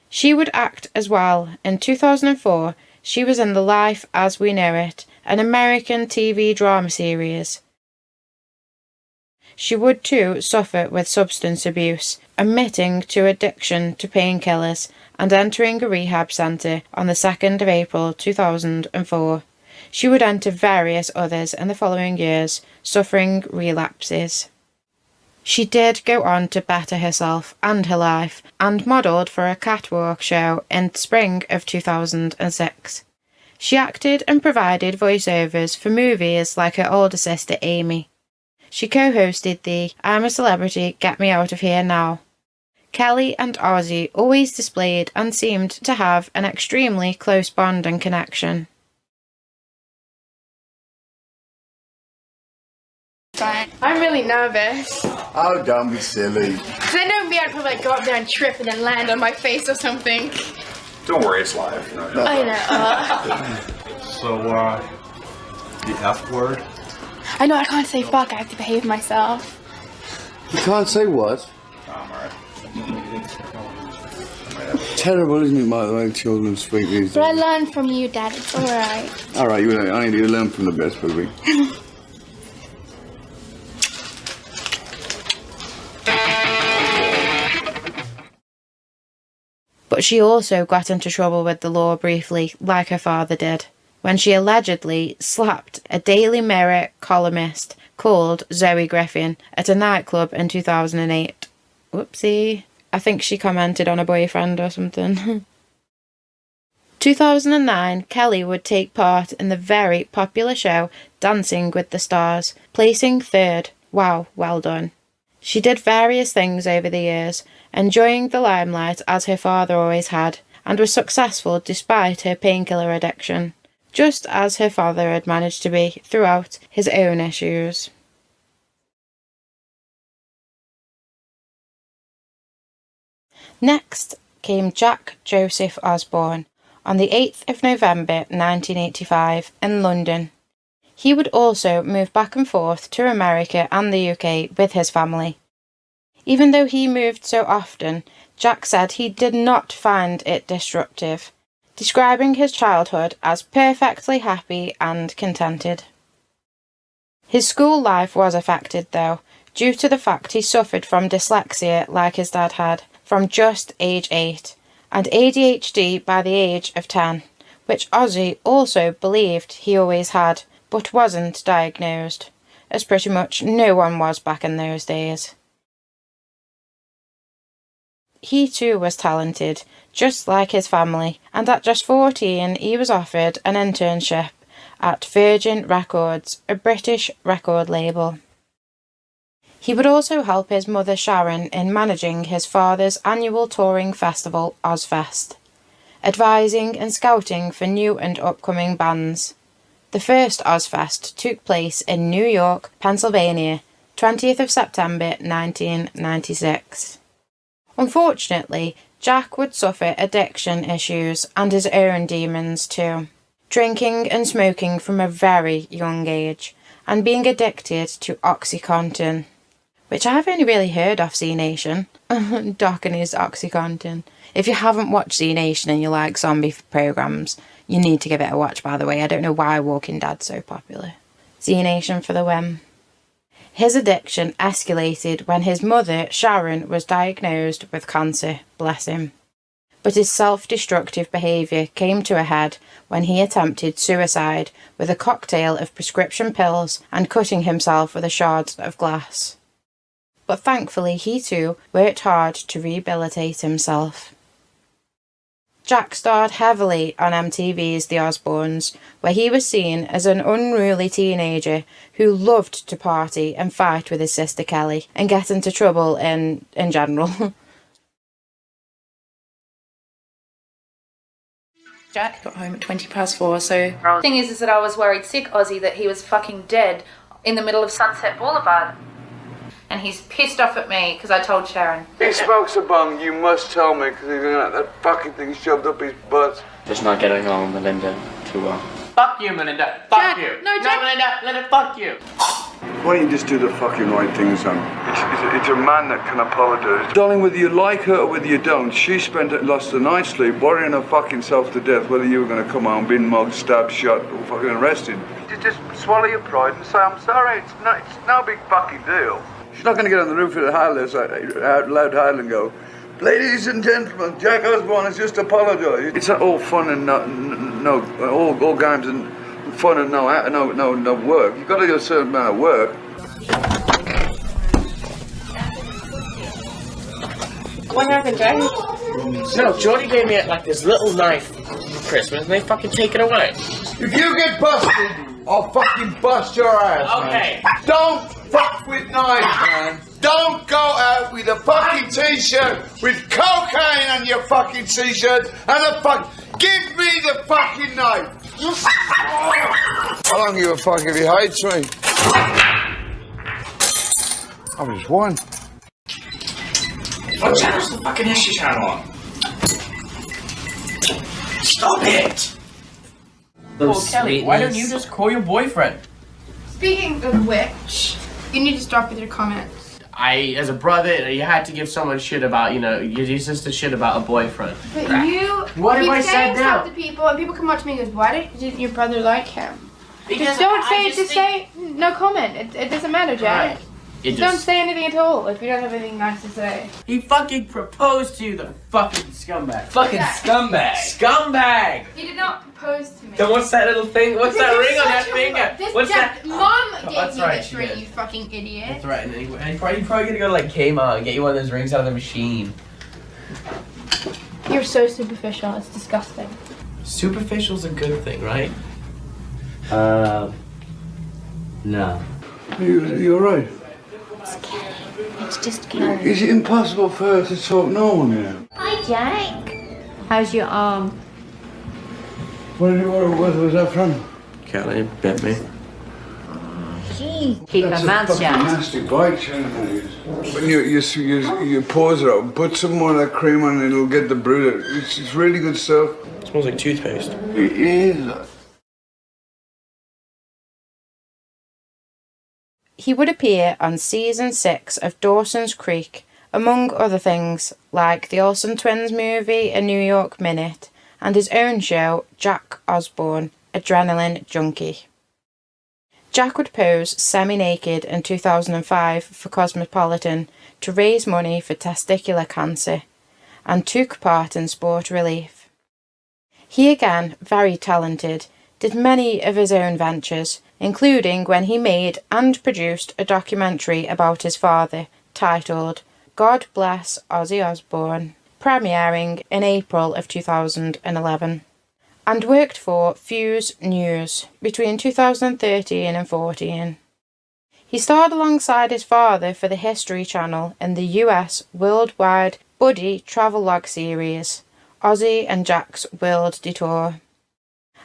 She would act as well. In 2004, she was in the Life As We Know It, an American TV drama series. she would too suffer with substance abuse, admitting to addiction to painkillers and entering a rehab centre on the 2nd of April 2004. She would enter various others in the following years, suffering relapses. She did go on to better herself and her life, and modelled for a catwalk show in spring of 2006. She acted and provided voiceovers for movies like her older sister Amy. She co-hosted the I'm a Celebrity, Get Me Out of Here Now. Kelly and Ozzy always displayed and seemed to have an extremely close bond and connection. I'm really nervous. Oh, don't be silly. Because I know me, I'd probably go up there and trip and then land on my face or something. Don't worry, it's live. No, I know. So, the F word? I know I can't say fuck, I have to behave myself. You can't say what? Terrible, isn't it, by the way, children speak these days? But I learned from you, Dad, it's alright. Alright, I need you to learn from the best, baby. But she also got into trouble with the law briefly, like her father did, when she allegedly slapped a Daily Mirror columnist called Zoe Griffin at a nightclub in 2008. Whoopsie. I think she commented on a boyfriend or something. 2009, Kelly would take part in the very popular show Dancing with the Stars, placing 3rd. Wow, well done. She did various things over the years, enjoying the limelight as her father always had, and was successful despite her painkiller addiction, just as her father had managed to be throughout his own issues. Next came Jack Joseph Osbourne on the 8th of November 1985 in London. He would also move back and forth to America and the UK with his family. Even though he moved so often, Jack said he did not find it disruptive, describing his childhood as perfectly happy and contented. His school life was affected, though, due to the fact he suffered from dyslexia like his dad had, from just age 8, and ADHD by the age of 10, which Ozzy also believed he always had, but wasn't diagnosed, as pretty much no one was back in those days. He too was talented, just like his family, and at just 14 he was offered an internship at Virgin Records, a British record label. He would also help his mother Sharon in managing his father's annual touring festival Ozfest, advising and scouting for new and upcoming bands. The first Ozfest took place in New York, Pennsylvania, 20th of September 1996. Unfortunately, Jack would suffer addiction issues and his own demons too, drinking and smoking from a very young age, and being addicted to OxyContin, which I've only really heard of Z Nation. Doc and his OxyContin. If you haven't watched Z Nation and you like zombie programs, you need to give it a watch, by the way. I don't know why Walking Dead's so popular. Z Nation for the win. His addiction escalated when his mother, Sharon, was diagnosed with cancer, bless him. But his self-destructive behaviour came to a head when he attempted suicide with a cocktail of prescription pills and cutting himself with a shard of glass. But thankfully he too worked hard to rehabilitate himself. Jack starred heavily on MTV's The Osbournes, where he was seen as an unruly teenager who loved to party and fight with his sister Kelly and get into trouble in general. Jack got home at 4:20, so the thing is that I was worried sick Ozzy that he was fucking dead in the middle of Sunset Boulevard. And he's pissed off at me because I told Sharon. He smokes a bung, you must tell me, because he's going to have that fucking thing shoved up his butt. Just not getting on with Melinda too well. Fuck you, Melinda. Fuck Jack, you. no, Jack. Melinda, fuck you. Why don't you just do the fucking right thing, son? It's a man that can apologise. Darling, whether you like her or whether you don't, she lost the night's sleep worrying her fucking self to death whether you were going to come home, been mugged, stabbed, shot, or fucking arrested. You just swallow your pride and say, I'm sorry, it's no big fucking deal. She's not going to get on the roof of the Highlands out loud and go, "Ladies and gentlemen, Jack Osbourne has just apologised." It's not all fun and all games and fun and no work. You've got to do a certain amount of work. What happened, Jack? No, Jordy gave me like this little knife for Christmas, and they fucking take it away. If you get busted, I'll fucking bust your ass. Okay. Man. Don't fuck with knives, man. Don't go out with a fucking t-shirt with cocaine on your fucking t-shirt and a fuck. Give me the fucking knife. How long you a fuck if he hates me? I just won. What channel's the fucking History Channel on? Stop it! Oh, Kelly, why don't you just call your boyfriend? Speaking of which, you need to stop with your comments. As a brother, you had to give someone shit about, your sister shit about a boyfriend. But you What keep have I saying said now? stuff to people, and people come up to me and goes, "Why didn't your brother like him?" Because just don't I say it. just Just say no comment. It doesn't matter, Jack. It Don't just- say anything at all if you don't have anything nice to say. He fucking proposed to you, the fucking scumbag. Fucking scumbag. Scumbag! He did not propose to me. Then what's that little thing? What's that ring on that Such a- finger? This What's Jack, that? Mom gave that's you right, this she ring, did. you fucking idiot. That's right, and you're probably gonna go to like Kmart and get you one of those rings out of the machine. You're so superficial. It's disgusting. Superficial's a good thing, right? No. You're right. It's just Kelly. Is it impossible for her to talk normal now? Hi, Jack. How's your arm? What was that from? Kelly bit me. Jeez. Keep That's her mouth a fucking shut. nasty bite, Shane. When you pause it out, put some more of that cream on and it'll get the bruise. It's really good stuff. It smells like toothpaste. It is. He would appear on season 6 of Dawson's Creek, among other things like the Olsen Twins movie A New York Minute and his own show Jack Osbourne, Adrenaline Junkie. Jack would pose semi-naked in 2005 for Cosmopolitan to raise money for testicular cancer and took part in Sport Relief. He again, very talented, did many of his own ventures, including when he made and produced a documentary about his father titled God Bless Ozzy Osbourne, premiering in April of 2011, and worked for Fuse News between 2013 and 14. He starred alongside his father for the History Channel in the US worldwide buddy travelogue series, Ozzy and Jack's World Detour,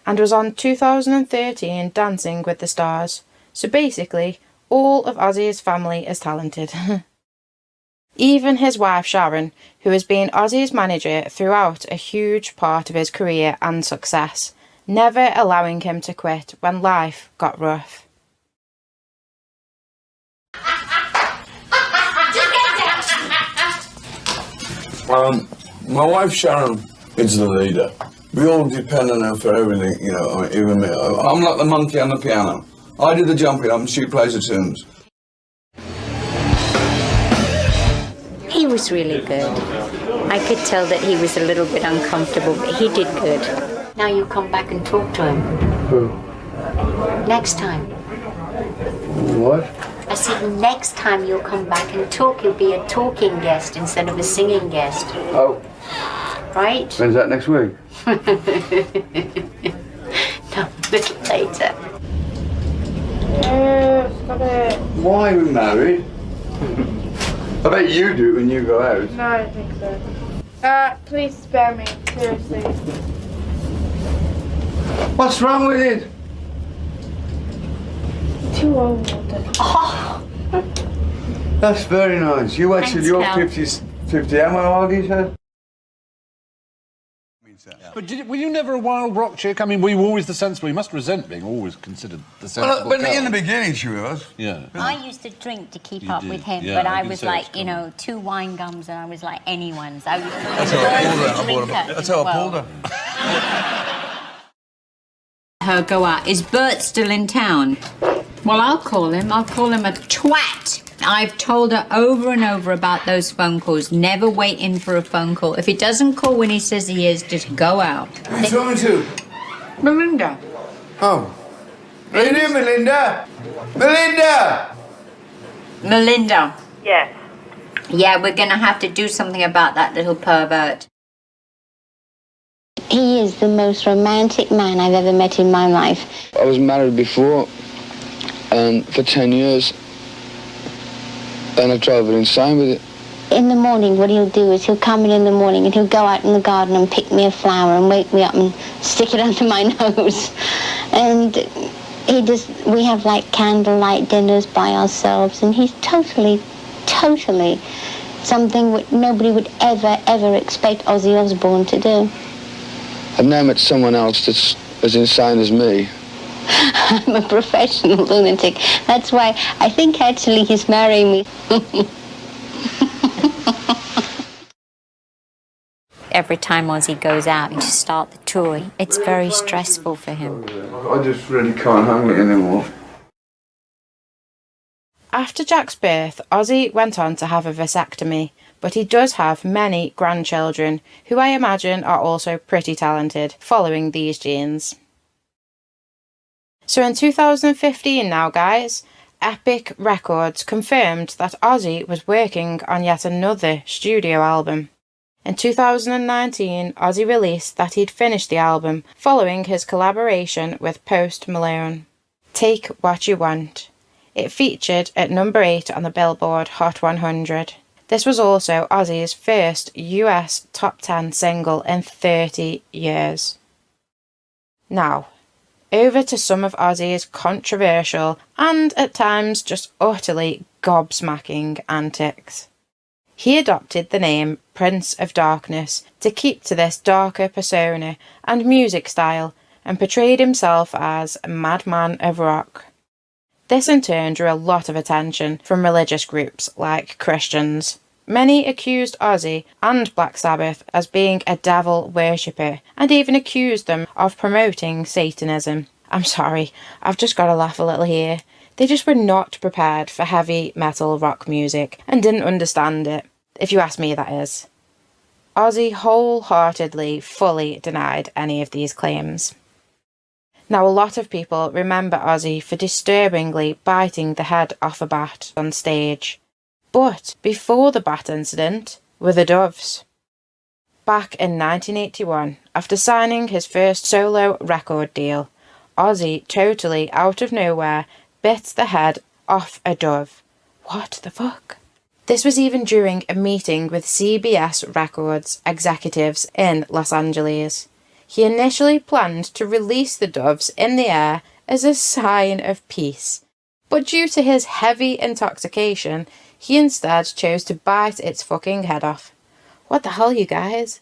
and was on 2013 Dancing with the Stars, so basically, all of Ozzy's family is talented. Even his wife Sharon, who has been Ozzy's manager throughout a huge part of his career and success, never allowing him to quit when life got rough. My wife Sharon is the leader. We all depend on her for everything, I mean, even me. I'm like the monkey on the piano. I do the jumping up and she plays the tunes. He was really good. I could tell that he was a little bit uncomfortable, but he did good. Now you come back and talk to him. Who? Next time. What? I said next time you'll come back and talk, you'll be a talking guest instead of a singing guest. Oh. Right? When's that, next week? No, a little later. Stop it. Why are we married? I bet you do when you go out. No, I don't think so. Please spare me, seriously. What's wrong with it? Too old. Oh. That's very nice. You wait till you're Cal. 50, how old are you, sir? But were you never a wild rock chick? I mean, were you always the sensible? You must resent being always considered the sensible. Well, girl. in the beginning she was. Yeah. I used to drink to keep You up did. with him, Yeah, but I I can was say like, it's 2 wine gums and I was like anyone's. I was That's how I pulled her. That's how I pulled her. Her go out. Is Bert still in town? Well, I'll call him. I'll call him a twat. I've told her over and over about those phone calls. Never wait in for a phone call. If he doesn't call when he says he is, just go out. Who are you talking to? Melinda. Oh. How you doing, Melinda? Melinda! Melinda. Yes. Yeah, we're going to have to do something about that little pervert. He is the most romantic man I've ever met in my life. I was married before, for 10 years, and I drove it insane with it. In the morning, what he'll do is he'll come in the morning and he'll go out in the garden and pick me a flower and wake me up and stick it under my nose. And we have like candlelight dinners by ourselves, and he's totally something what nobody would ever expect Ozzy Osbourne to do. I've now met someone else that's as insane as me. I'm a professional lunatic. That's why I think actually he's marrying me. Every time Ozzy goes out to start the tour, it's very stressful for him. I just really can't handle it anymore. After Jack's birth, Ozzy went on to have a vasectomy, but he does have many grandchildren, who I imagine are also pretty talented, following these genes. So in 2015 now, guys, Epic Records confirmed that Ozzy was working on yet another studio album. In 2019, Ozzy released that he'd finished the album, following his collaboration with Post Malone. Take What You Want. It featured at number 8 on the Billboard Hot 100. This was also Ozzy's first US top 10 single in 30 years. Now, over to some of Ozzy's controversial and at times just utterly gobsmacking antics. He adopted the name Prince of Darkness to keep to this darker persona and music style, and portrayed himself as Madman of Rock. This in turn drew a lot of attention from religious groups like Christians. Many accused Ozzy and Black Sabbath as being a devil worshipper, and even accused them of promoting Satanism. I'm sorry, I've just got to laugh a little here. They just were not prepared for heavy metal rock music and didn't understand it, if you ask me, that is. Ozzy wholeheartedly, fully denied any of these claims. Now, a lot of people remember Ozzy for disturbingly biting the head off a bat on stage. But before the bat incident were the doves. Back in 1981, after signing his first solo record deal, Ozzy, totally out of nowhere, bit the head off a dove. What the fuck? This was even during a meeting with CBS Records executives in Los Angeles. He initially planned to release the doves in the air as a sign of peace, but due to his heavy intoxication, he instead chose to bite its fucking head off. What the hell, you guys?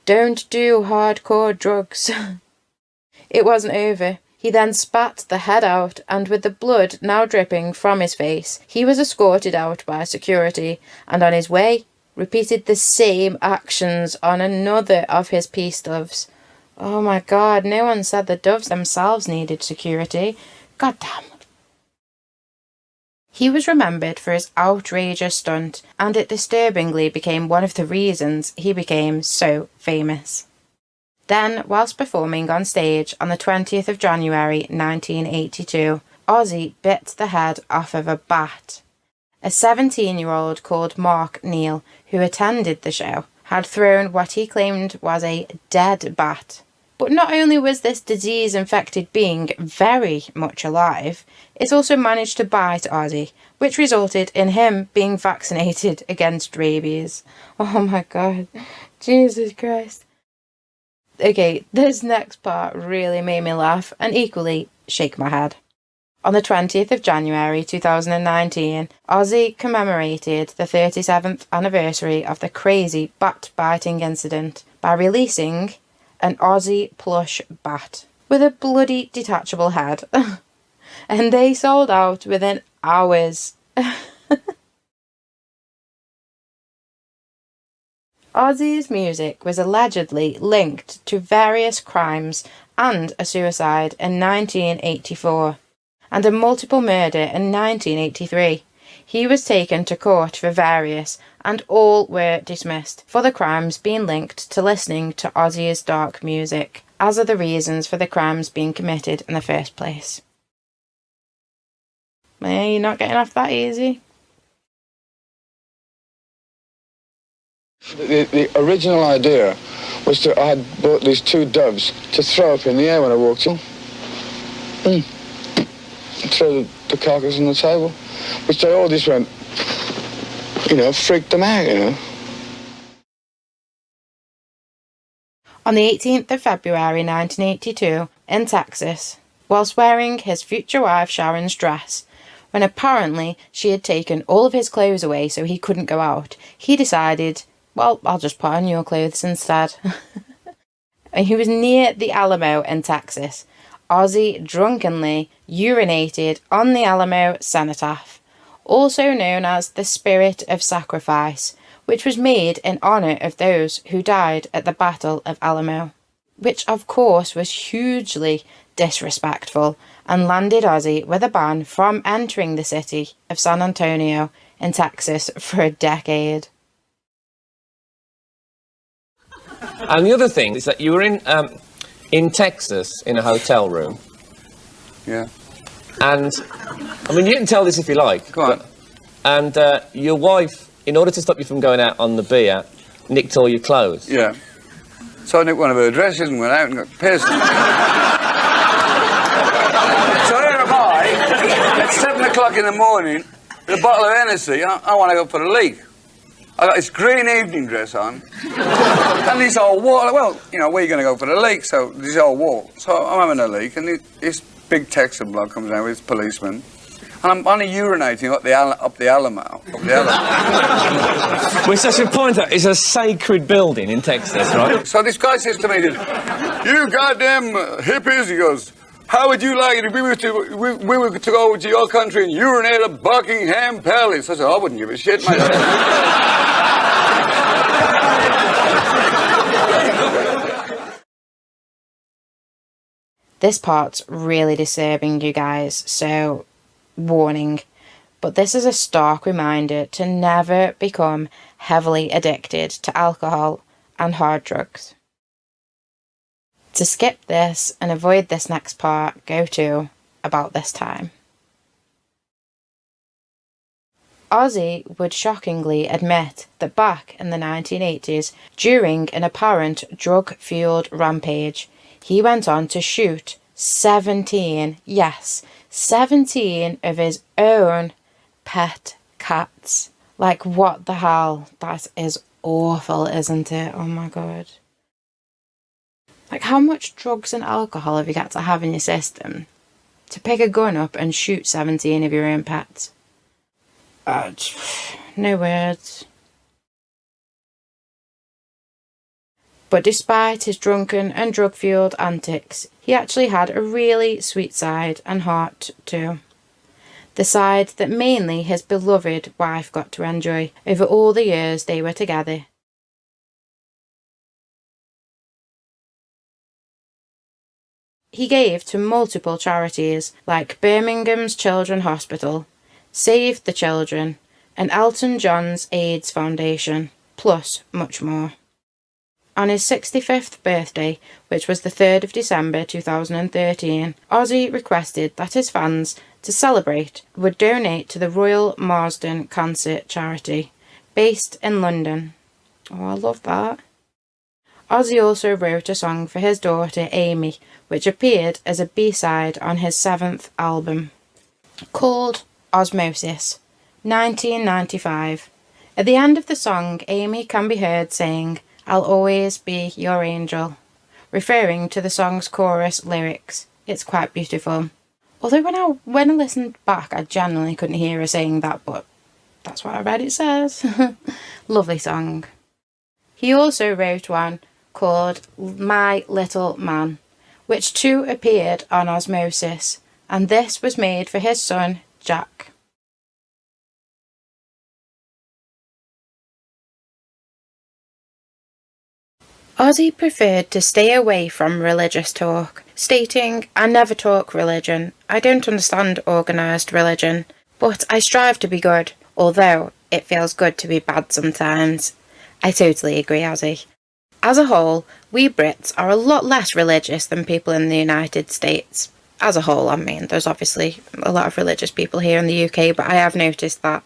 Don't do hardcore drugs. It wasn't over. He then spat the head out, and with the blood now dripping from his face, he was escorted out by security, and on his way, repeated the same actions on another of his peace doves. Oh my god, no one said the doves themselves needed security. God damn. He was remembered for his outrageous stunt, and it disturbingly became one of the reasons he became so famous. Then, whilst performing on stage on the 20th of January 1982, Ozzy bit the head off of a bat. A 17-year-old called Mark Neal, who attended the show, had thrown what he claimed was a dead bat. But not only was this disease-infected being very much alive, it also managed to bite Ozzy, which resulted in him being vaccinated against rabies. Oh my god, Jesus Christ. Okay, this next part really made me laugh and equally shake my head. On the 20th of January 2019, Ozzy commemorated the 37th anniversary of the crazy bat-biting incident by releasing an Ozzy plush bat with a bloody detachable head. And they sold out within hours. Ozzy's music was allegedly linked to various crimes and a suicide in 1984, and a multiple murder in 1983. He was taken to court for various, and all were dismissed, for the crimes being linked to listening to Ozzy's dark music, as are the reasons for the crimes being committed in the first place. You're not getting off that easy. The original idea was I had bought these 2 doves to throw up in the air when I walked in. Throw the carcass on the table, which they all just went, freaked them out, On the 18th of February 1982, in Texas, whilst wearing his future wife Sharon's dress, when apparently she had taken all of his clothes away so he couldn't go out, he decided, well, I'll just put on your clothes instead. And he was near the Alamo in Texas. Ozzy drunkenly urinated on the Alamo cenotaph, also known as the Spirit of Sacrifice, which was made in honour of those who died at the Battle of Alamo, which of course was hugely disrespectful and landed Ozzy with a ban from entering the city of San Antonio in Texas for a decade. And the other thing is that you were in Texas in a hotel room. Yeah. And, I mean, you can tell this if you like. Go on. And your wife, in order to stop you from going out on the beer, nicked all your clothes. Yeah. So I nicked one of her dresses and went out and got pissed. So here am I, at 7 o'clock in the morning, with a bottle of Hennessy, I want to go for a leak. I got this green evening dress on, and this old wall. Well, where are you going to go for the leak? So this old wall. So I'm having a leak, and this big Texan bloke comes down with his policeman, and I'm only urinating up the Alamo. We should point out, it's a sacred building in Texas, right? So this guy says to me, "You goddamn hippies," he goes, "how would you like it if we were to go over to your country and urinate at Buckingham Palace?" I said, "I wouldn't give a shit, mate." This part's really disturbing, you guys, so warning. But this is a stark reminder to never become heavily addicted to alcohol and hard drugs. To skip this and avoid this next part, go to about this time. Ozzy would shockingly admit that back in the 1980s, during an apparent drug-fueled rampage, he went on to shoot 17 of his own pet cats. Like, what the hell? That is awful, isn't it? Oh my god. Like, how much drugs and alcohol have you got to have in your system to pick a gun up and shoot 17 of your own pets? No words. But despite his drunken and drug-fueled antics, he actually had a really sweet side and heart too. The side that mainly his beloved wife got to enjoy over all the years they were together. He gave to multiple charities like Birmingham's Children's Hospital, Save the Children, and Elton John's AIDS Foundation, plus much more. On his 65th birthday, which was the 3rd of December 2013, Ozzy requested that his fans, to celebrate, would donate to the Royal Marsden Cancer Charity, based in London. Oh, I love that. Ozzy also wrote a song for his daughter Amy, which appeared as a B-side on his 7th album, called Osmosis, 1995. At the end of the song, Amy can be heard saying, "I'll always be your angel," referring to the song's chorus lyrics. It's quite beautiful. Although when I listened back, I genuinely couldn't hear her saying that, but that's what I read it says. Lovely song. He also wrote one called My Little Man, which too appeared on Osmosis, and this was made for his son, Jack. Ozzy preferred to stay away from religious talk, stating, "I never talk religion. I don't understand organised religion. But I strive to be good, although it feels good to be bad sometimes. I totally agree, Ozzy. As a whole, we Brits are a lot less religious than people in the United States. As a whole, I mean, there's obviously a lot of religious people here in the UK, but I have noticed that.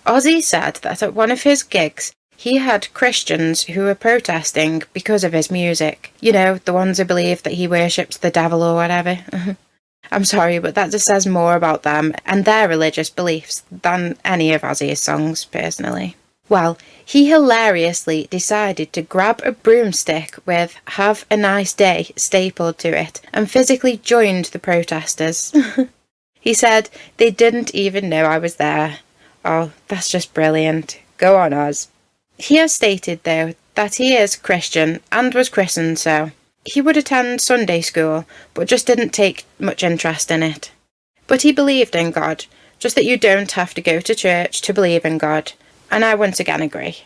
Ozzy said that at one of his gigs, he had Christians who were protesting because of his music. You know, the ones who believe that he worships the devil or whatever. I'm sorry, but that just says more about them and their religious beliefs than any of Ozzy's songs, personally. Well, he hilariously decided to grab a broomstick with "Have a nice day" stapled to it and physically joined the protesters. He said they didn't even know I was there. Oh, that's just brilliant. Go on, Oz. He has stated, though, that he is Christian and was christened so. He would attend Sunday school, but just didn't take much interest in it. But he believed in God, just that you don't have to go to church to believe in God. And I once again agree.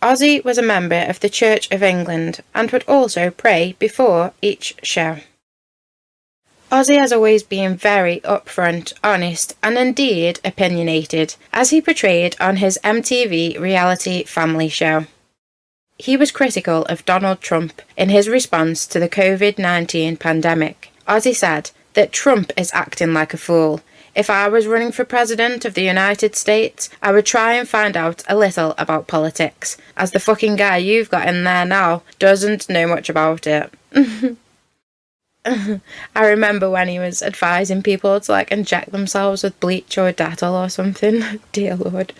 Ozzy was a member of the Church of England and would also pray before each show. Ozzy has always been very upfront, honest, and indeed opinionated, as he portrayed on his MTV reality family show. He was critical of Donald Trump in his response to the COVID-19 pandemic. Ozzy said that Trump is acting like a fool. If I was running for president of the United States, I would try and find out a little about politics, as the fucking guy you've got in there now doesn't know much about it. I remember when he was advising people to inject themselves with bleach or Dettol or something. Dear Lord.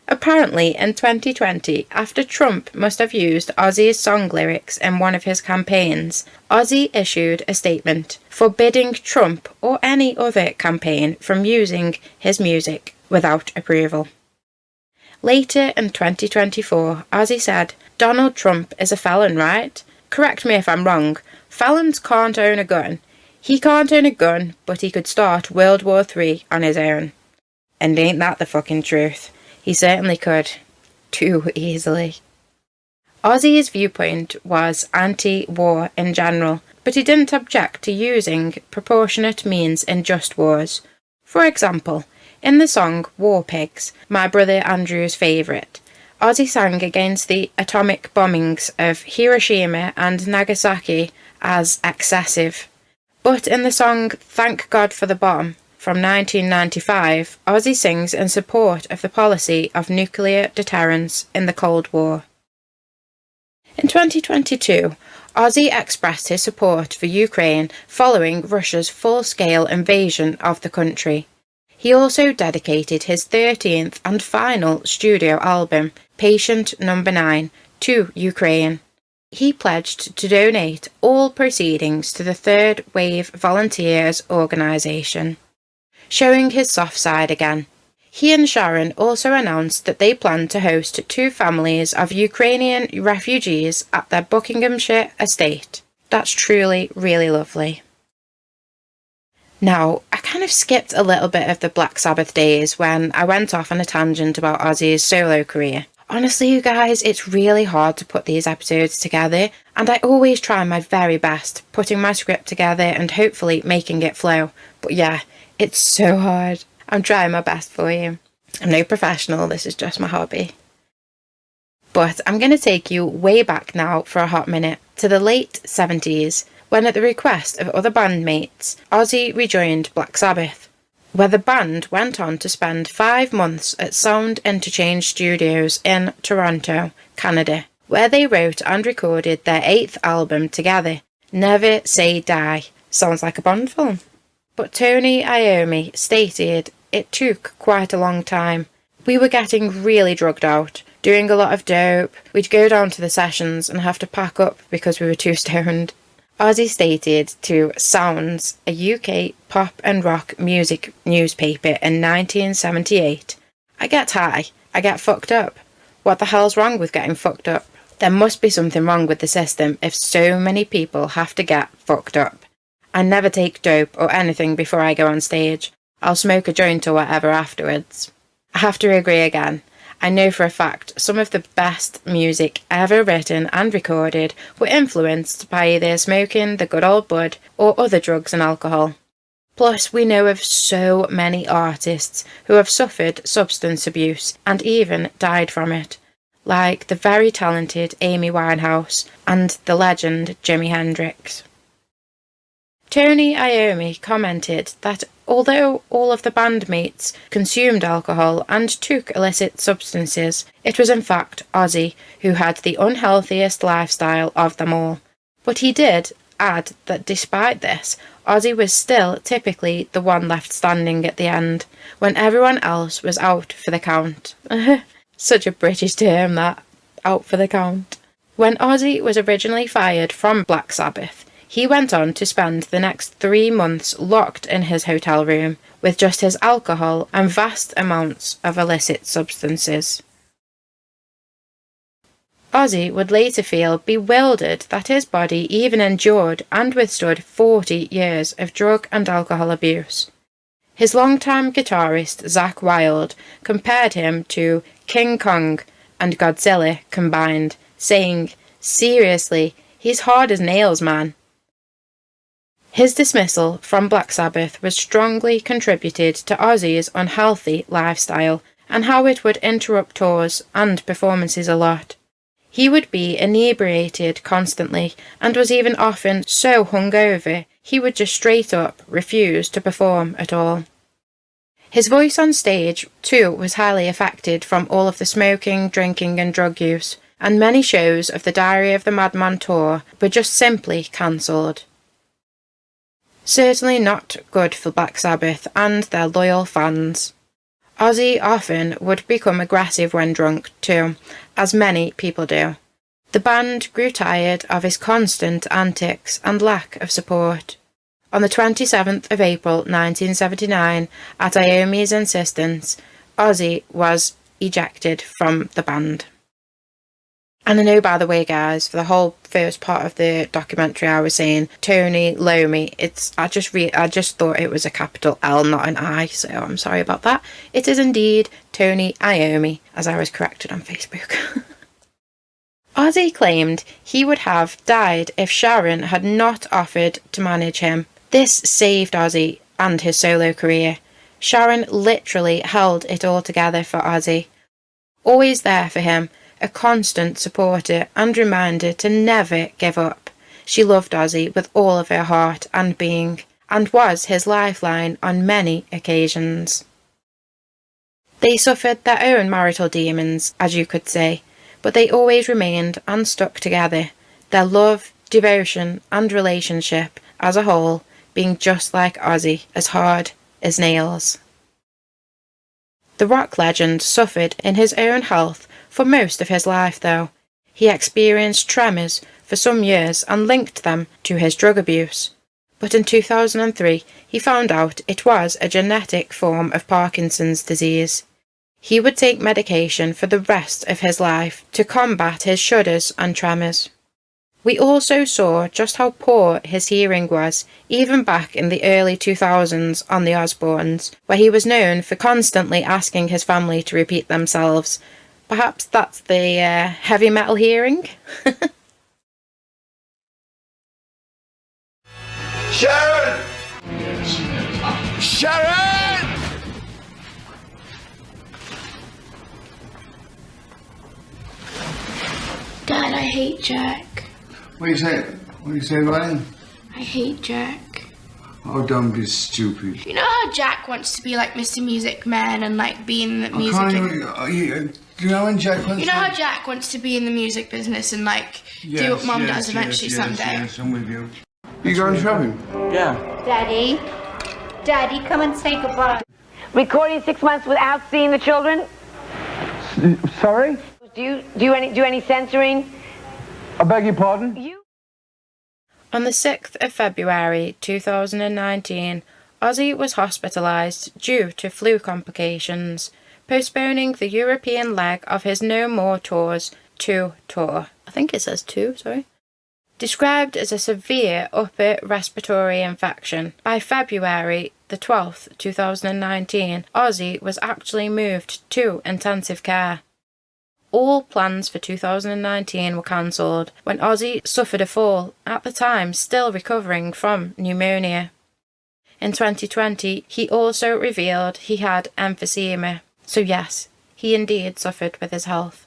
Apparently, in 2020, after Trump must have used Ozzy's song lyrics in one of his campaigns, Ozzy issued a statement forbidding Trump or any other campaign from using his music without approval. Later in 2024, Ozzy said, "Donald Trump is a felon, right? Correct me if I'm wrong. Felons can't own a gun. He can't own a gun, but he could start World War III on his own." And ain't that the fucking truth? He certainly could. Too easily. Ozzy's viewpoint was anti-war in general, but he didn't object to using proportionate means in just wars. For example, in the song War Pigs, my brother Andrew's favourite, Ozzy sang against the atomic bombings of Hiroshima and Nagasaki as excessive. But in the song Thank God for the Bomb, from 1995, Ozzy sings in support of the policy of nuclear deterrence in the Cold War. In 2022, Ozzy expressed his support for Ukraine following Russia's full-scale invasion of the country. He also dedicated his 13th and final studio album, Patient No. 9, to Ukraine. He pledged to donate all proceedings to the Third Wave Volunteers organisation. Showing his soft side again. He and Sharon also announced that they plan to host 2 families of Ukrainian refugees at their Buckinghamshire estate. That's truly, really lovely. Now, I kind of skipped a little bit of the Black Sabbath days when I went off on a tangent about Ozzy's solo career. Honestly, you guys, it's really hard to put these episodes together, and I always try my very best, putting my script together and hopefully making it flow. But yeah, it's so hard. I'm trying my best for you. I'm no professional, this is just my hobby. But I'm going to take you way back now for a hot minute, to the late 70s, when at the request of other bandmates, Ozzy rejoined Black Sabbath, where the band went on to spend 5 months at Sound Interchange Studios in Toronto, Canada, where they wrote and recorded their 8th album together, Never Say Die. Sounds like a Bond film. But Tony Iommi stated it took quite a long time. We were getting really drugged out, doing a lot of dope. We'd go down to the sessions and have to pack up because we were too stoned. Ozzy stated to Sounds, a UK pop and rock music newspaper in 1978, "I get high, I get fucked up. What the hell's wrong with getting fucked up? There must be something wrong with the system if so many people have to get fucked up. I never take dope or anything before I go on stage. I'll smoke a joint or whatever afterwards." I have to agree again. I know for a fact some of the best music ever written and recorded were influenced by either smoking the good old bud or other drugs and alcohol. Plus, we know of so many artists who have suffered substance abuse and even died from it, like the very talented Amy Winehouse and the legend Jimi Hendrix. Tony Iommi commented that although all of the bandmates consumed alcohol and took illicit substances, it was in fact Ozzy who had the unhealthiest lifestyle of them all. But he did add that despite this, Ozzy was still typically the one left standing at the end, when everyone else was out for the count. Such a British term, that, out for the count. When Ozzy was originally fired from Black Sabbath, he went on to spend the next 3 months locked in his hotel room with just his alcohol and vast amounts of illicit substances. Ozzy would later feel bewildered that his body even endured and withstood 40 years of drug and alcohol abuse. His longtime guitarist Zakk Wylde compared him to King Kong and Godzilla combined, saying, "Seriously, he's hard as nails, man." His dismissal from Black Sabbath was strongly contributed to Ozzy's unhealthy lifestyle and how it would interrupt tours and performances a lot. He would be inebriated constantly and was even often so hungover he would just straight up refuse to perform at all. His voice on stage too was highly affected from all of the smoking, drinking and drug use, and many shows of the Diary of the Madman tour were just simply cancelled. Certainly not good for Black Sabbath and their loyal fans. Ozzy often would become aggressive when drunk too, as many people do. The band grew tired of his constant antics and lack of support. On the 27th of April 1979, at Iommi's insistence, Ozzy was ejected from the band. And I know, by the way, guys, for the whole first part of the documentary I was saying Tony Iommi. I just thought it was a capital L, not an I, so I'm sorry about that. It is indeed Tony Iommi, as I was corrected on Facebook. Ozzy claimed he would have died if Sharon had not offered to manage him. This saved Ozzy and his solo career. Sharon literally held it all together for Ozzy. Always there for him, a constant supporter and reminder to never give up. She loved Ozzy with all of her heart and being, and was his lifeline on many occasions. They suffered their own marital demons, as you could say, but they always remained and stuck together, their love, devotion and relationship as a whole being just like Ozzy, as hard as nails. The rock legend suffered in his own health for most of his life though. He experienced tremors for some years and linked them to his drug abuse. But in 2003 he found out it was a genetic form of Parkinson's disease. He would take medication for the rest of his life to combat his shudders and tremors. We also saw just how poor his hearing was, even back in the early 2000s on the Osbournes, where he was known for constantly asking his family to repeat themselves. Perhaps that's the heavy metal hearing? Sharon! Sharon! Dad, I hate Jack. What do you say? What do you say about him? I hate Jack. Oh, don't be stupid. You know how Jack wants to be like Mr. Music Man and like be in the music. Do you know when Jack wants? You know how Jack wants to be in the music business and like do what Mum does eventually someday. Yes, I'm with you. You going shopping? Yeah. Daddy, come and say goodbye. Recording 6 months without seeing the children? Sorry? Do you do any censoring? I beg your pardon? On the 6th of February 2019, Ozzy was hospitalised due to flu complications, postponing the European leg of his No More Tours 2 tour. I think it says 2, sorry. Described as a severe upper respiratory infection, by February the 12th, 2019, Ozzy was actually moved to intensive care. All plans for 2019 were cancelled when Ozzy suffered a fall, at the time still recovering from pneumonia. In 2020, he also revealed he had emphysema. So yes, he indeed suffered with his health.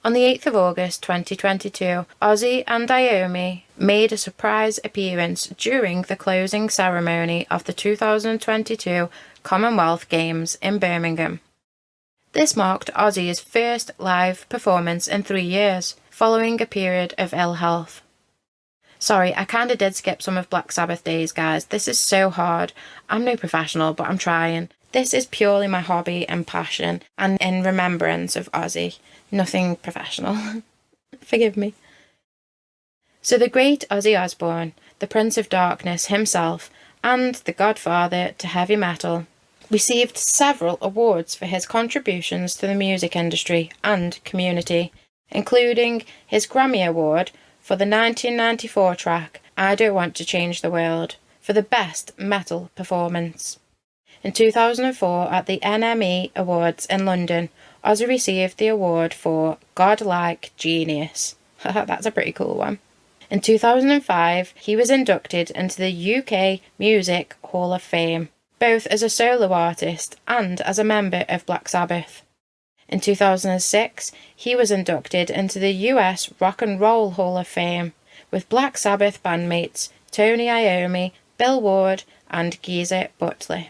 On the 8th of August 2022, Ozzy and Iommi made a surprise appearance during the closing ceremony of the 2022 Commonwealth Games in Birmingham. This marked Ozzy's first live performance in 3 years, following a period of ill health. Sorry, I kinda did skip some of Black Sabbath days, guys. This is so hard. I'm no professional, but I'm trying. This is purely my hobby and passion, and in remembrance of Ozzy. Nothing professional. Forgive me. So the great Ozzy Osbourne, the Prince of Darkness himself, and the godfather to heavy metal, received several awards for his contributions to the music industry and community, including his Grammy Award for the 1994 track I Don't Want to Change the World for the Best Metal Performance. In 2004, at the NME Awards in London, Ozzy received the award for Godlike Genius. That's a pretty cool one. In 2005, he was inducted into the UK Music Hall of Fame, both as a solo artist and as a member of Black Sabbath. In 2006, he was inducted into the US Rock and Roll Hall of Fame with Black Sabbath bandmates Tony Iommi, Bill Ward and Geezer Butler.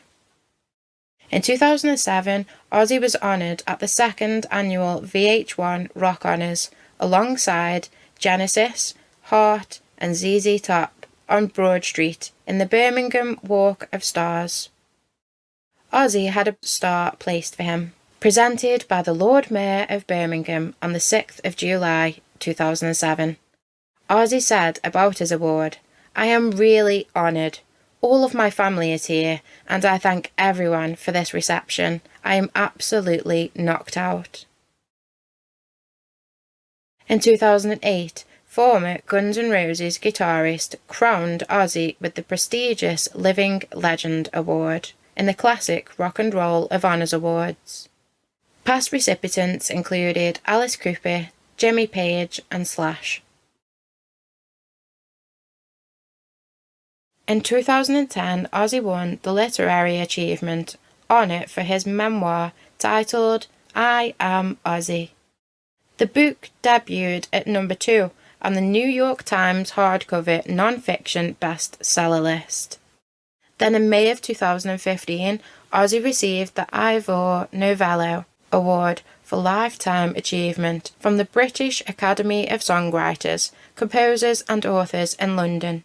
In 2007, Ozzy was honoured at the 2nd annual VH1 Rock Honours alongside Genesis, Heart and ZZ Top on Broad Street in the Birmingham Walk of Stars. Ozzy had a star placed for him, presented by the Lord Mayor of Birmingham on the 6th of July 2007. Ozzy said about his award, "I am really honoured. All of my family is here, and I thank everyone for this reception. I am absolutely knocked out." In 2008, former Guns N' Roses guitarist crowned Ozzy with the prestigious Living Legend Award in the Classic Rock and Roll of Honours Awards. Past recipients included Alice Cooper, Jimmy Page and Slash. In 2010, Ozzy won the Literary Achievement honour for his memoir titled I Am Ozzy. The book debuted at number 2 on the New York Times hardcover non-fiction bestseller list. Then in May of 2015, Ozzy received the Ivor Novello Award for Lifetime Achievement from the British Academy of Songwriters, Composers and Authors in London.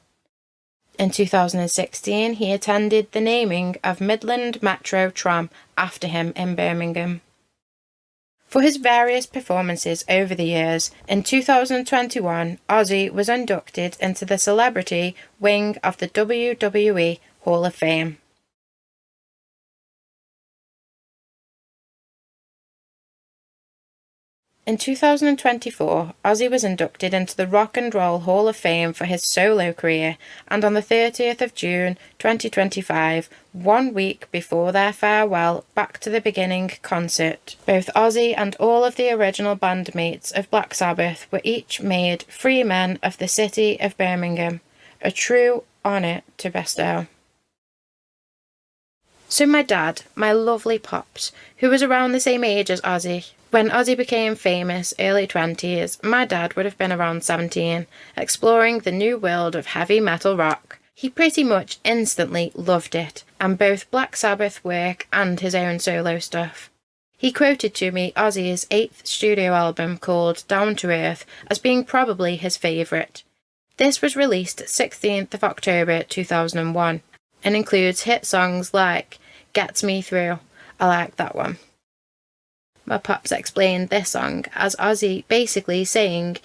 In 2016, he attended the naming of Midland Metro Tram after him in Birmingham. For his various performances over the years, in 2021, Ozzy was inducted into the celebrity wing of the WWE Hall of Fame. In 2024, Ozzy was inducted into the Rock and Roll Hall of Fame for his solo career, and on the 30th of June 2025, 1 week before their farewell Back to the Beginning concert, both Ozzy and all of the original bandmates of Black Sabbath were each made free men of the city of Birmingham, a true honour to bestow. So my dad, my lovely pops, who was around the same age as Ozzy, when Ozzy became famous, early 20s, my dad would have been around 17, exploring the new world of heavy metal rock. He pretty much instantly loved it, and both Black Sabbath work and his own solo stuff. He quoted to me Ozzy's 8th studio album called Down to Earth as being probably his favourite. This was released 16th of October 2001, and includes hit songs like Gets Me Through. I like that one. My pops explained this song as Ozzy basically saying,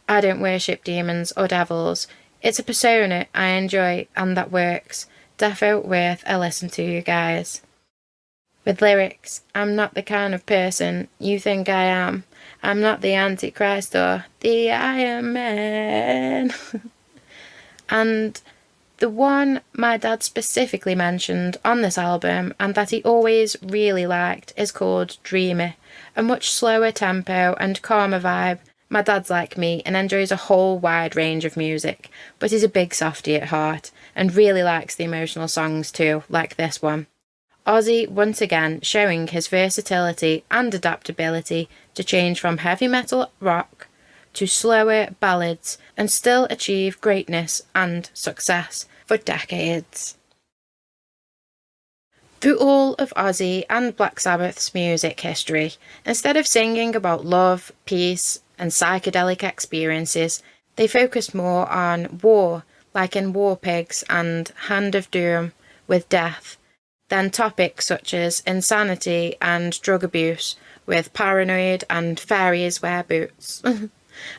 I don't worship demons or devils. It's a persona I enjoy and that works. Defo worth a listen to, you guys. With lyrics, I'm not the kind of person you think I am. I'm not the Antichrist or the Iron Man. And the one my dad specifically mentioned on this album and that he always really liked is called Dreamer, a much slower tempo and calmer vibe. My dad's like me and enjoys a whole wide range of music, but he's a big softie at heart and really likes the emotional songs too, like this one. Ozzy once again showing his versatility and adaptability to change from heavy metal rock to slower ballads and still achieve greatness and success for decades. Through all of Ozzy and Black Sabbath's music history, instead of singing about love, peace, and psychedelic experiences, they focused more on war, like in War Pigs and Hand of Doom with Death, than topics such as insanity and drug abuse with Paranoid and Fairies Wear Boots.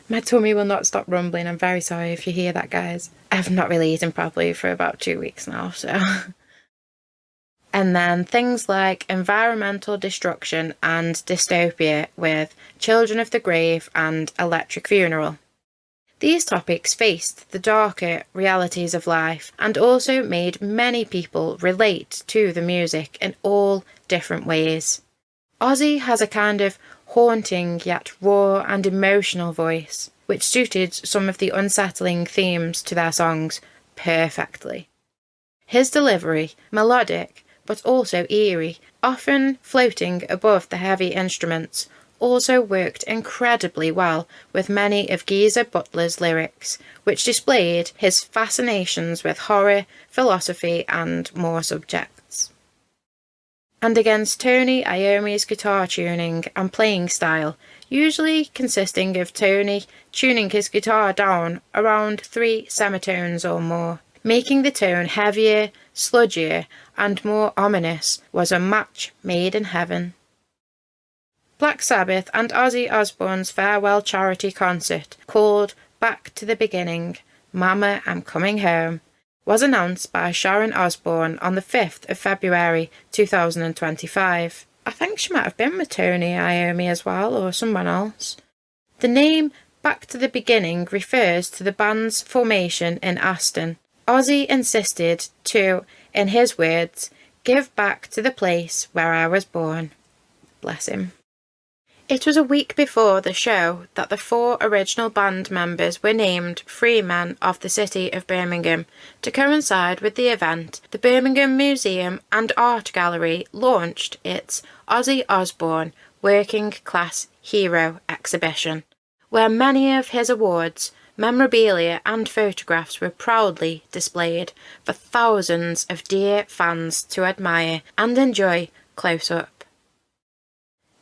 My tummy will not stop rumbling. I'm very sorry if you hear that, guys. I've not really eaten properly for about 2 weeks now, so... And then things like environmental destruction and dystopia with Children of the Grave and Electric Funeral. These topics faced the darker realities of life and also made many people relate to the music in all different ways. Ozzy has a kind of haunting yet raw and emotional voice, which suited some of the unsettling themes to their songs perfectly. His delivery, melodic but also eerie, often floating above the heavy instruments, also worked incredibly well with many of Geezer Butler's lyrics, which displayed his fascinations with horror, philosophy and more subjects. And against Tony Iommi's guitar tuning and playing style, usually consisting of Tony tuning his guitar down around 3 semitones or more, making the tone heavier, sludgier and more ominous, was a match made in heaven. Black Sabbath and Ozzy Osbourne's farewell charity concert, called Back to the Beginning, Mama, I'm Coming Home, was announced by Sharon Osbourne on the 5th of February 2025. I think she might have been with Tony Iommi as well, or someone else. The name Back to the Beginning refers to the band's formation in Aston. Ozzy insisted to, in his words, give back to the place where I was born. Bless him. It was a week before the show that the 4 original band members were named Freemen of the City of Birmingham. To coincide with the event, the Birmingham Museum and Art Gallery launched its Ozzy Osbourne Working Class Hero exhibition, where many of his awards, memorabilia and photographs were proudly displayed for thousands of dear fans to admire and enjoy close up.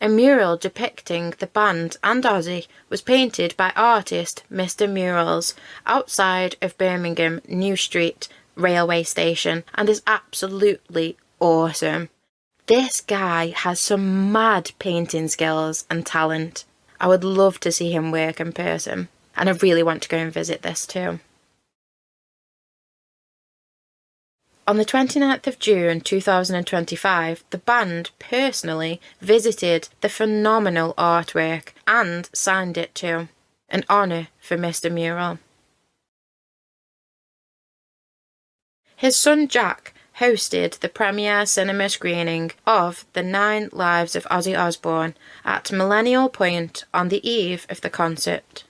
A mural depicting the band and Ozzy was painted by artist Mr. Murals outside of Birmingham New Street railway station and is absolutely awesome. This guy has some mad painting skills and talent. I would love to see him work in person, and I really want to go and visit this too. On the 29th of June 2025, the band personally visited the phenomenal artwork and signed it too. An honour for Mr. Mural. His son Jack hosted the premiere cinema screening of The 9 Lives of Ozzy Osbourne at Millennial Point on the eve of the concert.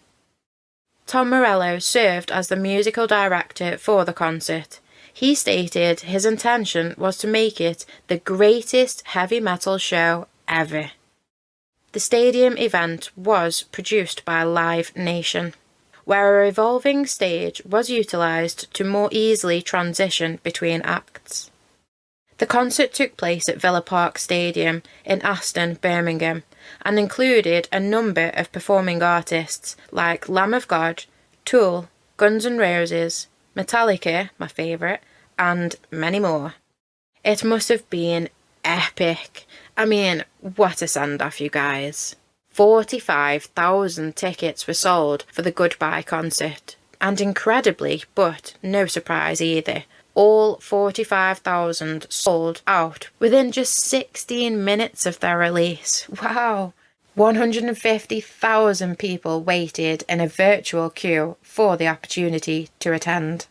Tom Morello served as the musical director for the concert. He stated his intention was to make it the greatest heavy metal show ever. The stadium event was produced by Live Nation, where a revolving stage was utilised to more easily transition between acts. The concert took place at Villa Park Stadium in Aston, Birmingham, and included a number of performing artists like Lamb of God, Tool, Guns N' Roses, Metallica, my favourite, and many more. It must have been epic. I mean, what a send-off, you guys. 45,000 tickets were sold for the Goodbye concert. And incredibly, but no surprise either, all 45,000 sold out within just 16 minutes of their release. Wow! 150,000 people waited in a virtual queue for the opportunity to attend.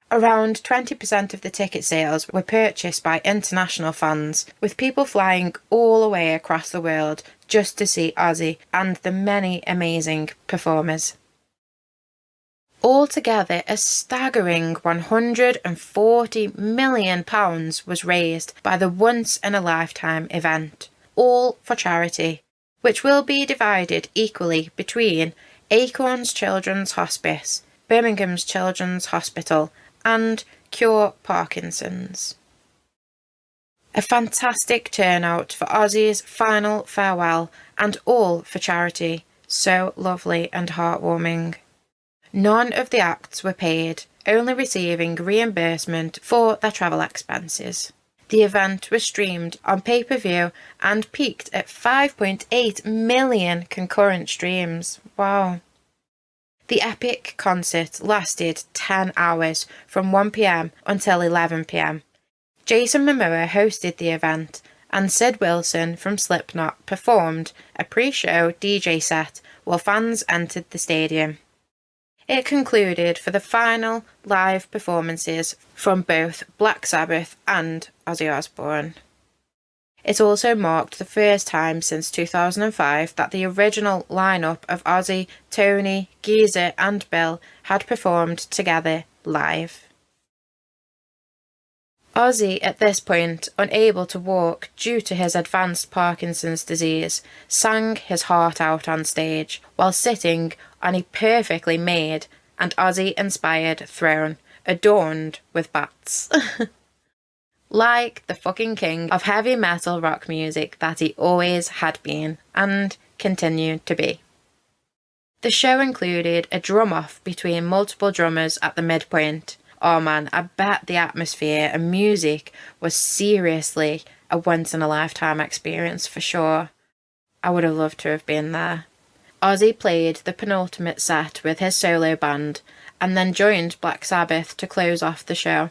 Around 20% of the ticket sales were purchased by international fans, with people flying all the way across the world just to see Ozzy and the many amazing performers. Altogether, a staggering £140 million was raised by the once-in-a-lifetime event, all for charity, which will be divided equally between Acorns Children's Hospice, Birmingham's Children's Hospital, and Cure Parkinson's. A fantastic turnout for Ozzy's final farewell, and all for charity. So lovely and heartwarming. None of the acts were paid, only receiving reimbursement for their travel expenses. The event was streamed on pay-per-view and peaked at 5.8 million concurrent streams. Wow. The epic concert lasted 10 hours from 1 p.m. until 11 p.m. Jason Momoa hosted the event, and Sid Wilson from Slipknot performed a pre-show DJ set while fans entered the stadium. It concluded for the final live performances from both Black Sabbath and Ozzy Osbourne. It also marked the first time since 2005 that the original lineup of Ozzy, Tony, Geezer and Bill had performed together live. Ozzy, at this point, unable to walk due to his advanced Parkinson's disease, sang his heart out on stage while sitting on a perfectly made and Ozzy-inspired throne adorned with bats. Like the fucking king of heavy metal rock music that he always had been and continued to be. The show included a drum-off between multiple drummers at the midpoint. Oh man, I bet the atmosphere and music was seriously a once-in-a-lifetime experience for sure. I would have loved to have been there. Ozzy played the penultimate set with his solo band and then joined Black Sabbath to close off the show.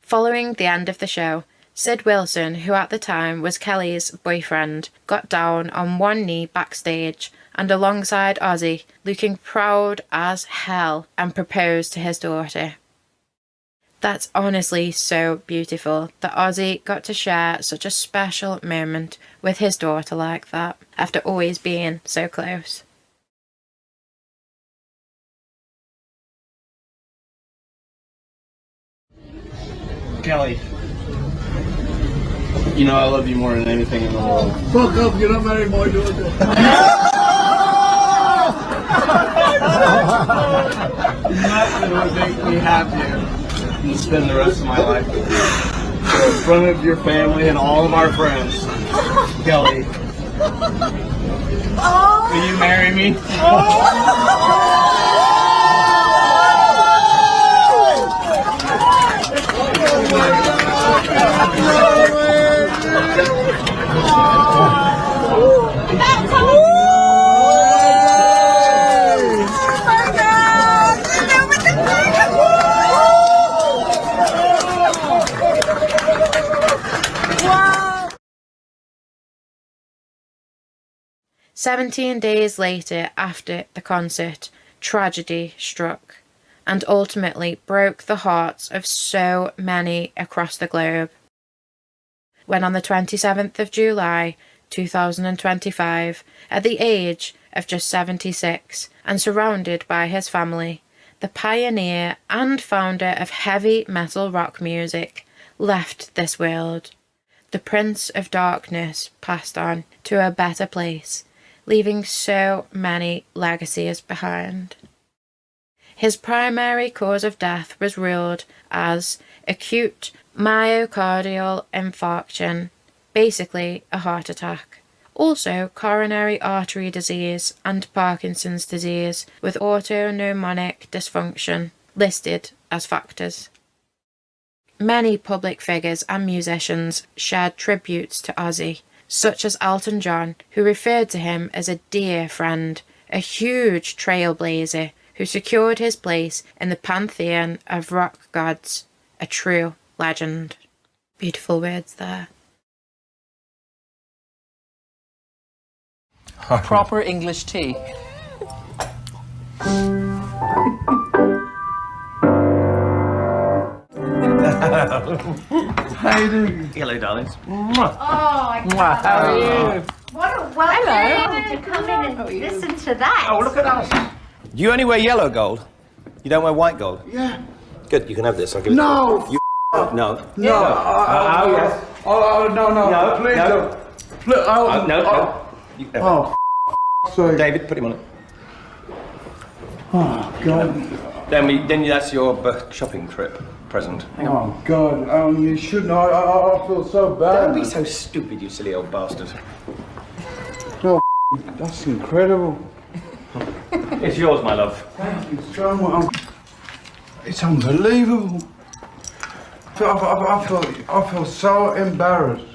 Following the end of the show, Sid Wilson, who at the time was Kelly's boyfriend, got down on one knee backstage and alongside Ozzy, looking proud as hell, and proposed to his daughter. That's honestly so beautiful that Ozzy got to share such a special moment with his daughter like that, after always being so close. Kelly, you know I love you more than anything in the world. Fuck up, you're not married my daughter. Nothing would make me happier than to spend the rest of my life with you. In front of your family and all of our friends. Kelly, will you marry me? Wow. 17 days later, after the concert, tragedy struck and ultimately broke the hearts of so many across the globe. When on the 27th of July 2025, at the age of just 76 and surrounded by his family, the pioneer and founder of heavy metal rock music left this world. The Prince of Darkness passed on to a better place, leaving so many legacies behind. His primary cause of death was ruled as acute myocardial infarction, basically a heart attack. Also coronary artery disease and Parkinson's disease with autonomic dysfunction listed as factors. Many public figures and musicians shared tributes to Ozzy, such as Elton John, who referred to him as a dear friend, a huge trailblazer who secured his place in the pantheon of rock gods, a true legend. Beautiful words there. Proper English tea. How you doing? Hello, darlings. Oh, I can't. How are you? What a welcome to come in and listen to that. Oh, look at us. You only wear yellow gold. You don't wear white gold. Yeah. Good. You can have this. I'll give it No. to you. No. No. Oh, yes. Oh, no. Please no. don't. Please, No. Sorry. David, put him on it. Oh, God. Then that's your shopping trip present. Hang on. Oh, God. You shouldn't. I feel so bad. Don't be so stupid, you silly old bastard. No, that's incredible. It's yours, my love. Thank you so much. It's unbelievable. I feel so embarrassed.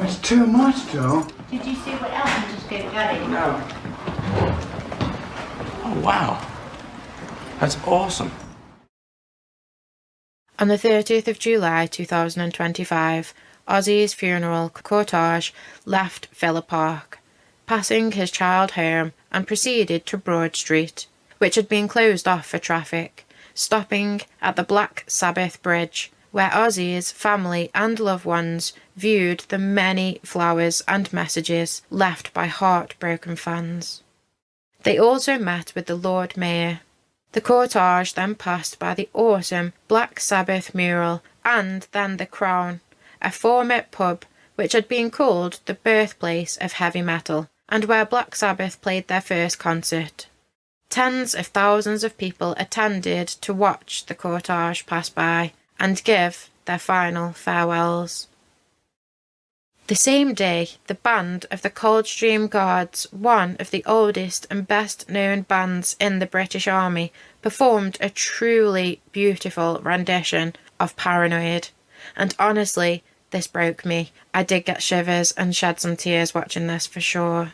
It's too much, Joe. Did you see what else I just gave Daddy? No. Oh, wow. That's awesome. On the 30th of July 2025, Ozzy's funeral cortege left Villa Park, passing his child home and proceeded to Broad Street, which had been closed off for traffic, stopping at the Black Sabbath Bridge, where Ozzy's family and loved ones viewed the many flowers and messages left by heartbroken fans. They also met with the Lord Mayor. The cortege then passed by the awesome Black Sabbath mural and then the Crown, a former pub which had been called the birthplace of heavy metal, and where Black Sabbath played their first concert. Tens of thousands of people attended to watch the cortege pass by and give their final farewells. The same day, the band of the Coldstream Guards, one of the oldest and best-known bands in the British Army, performed a truly beautiful rendition of Paranoid. And honestly, this broke me. I did get shivers and shed some tears watching this for sure.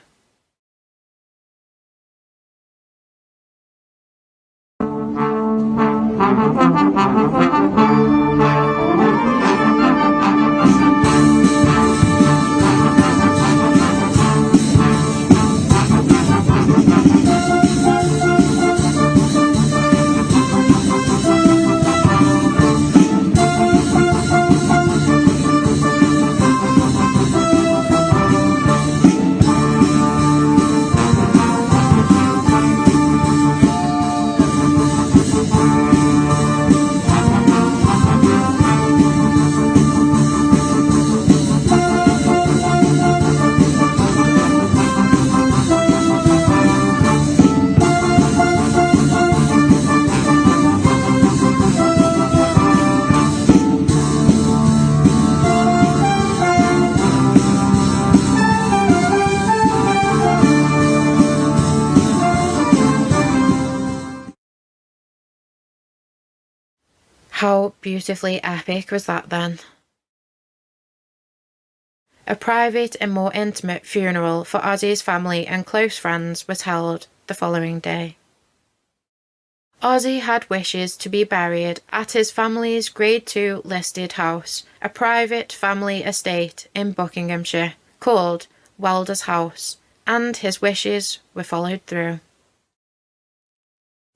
How beautifully epic was that then? A private and more intimate funeral for Ozzy's family and close friends was held the following day. Ozzy had wishes to be buried at his family's Grade 2 listed house, a private family estate in Buckinghamshire called Welder's House, and his wishes were followed through.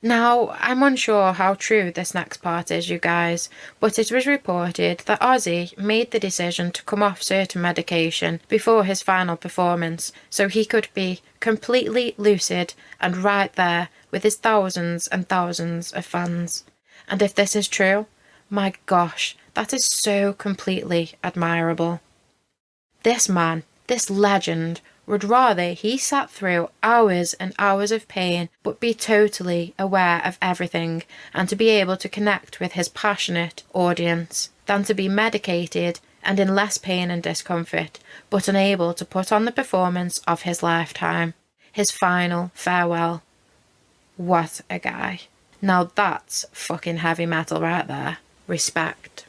Now, I'm unsure how true this next part is, you guys, but it was reported that Ozzy made the decision to come off certain medication before his final performance so he could be completely lucid and right there with his thousands and thousands of fans. And if this is true, my gosh, that is so completely admirable. This man, this legend, would rather he sat through hours and hours of pain but be totally aware of everything and to be able to connect with his passionate audience than to be medicated and in less pain and discomfort but unable to put on the performance of his lifetime, his final farewell. What a guy. Now that's fucking heavy metal right there. Respect.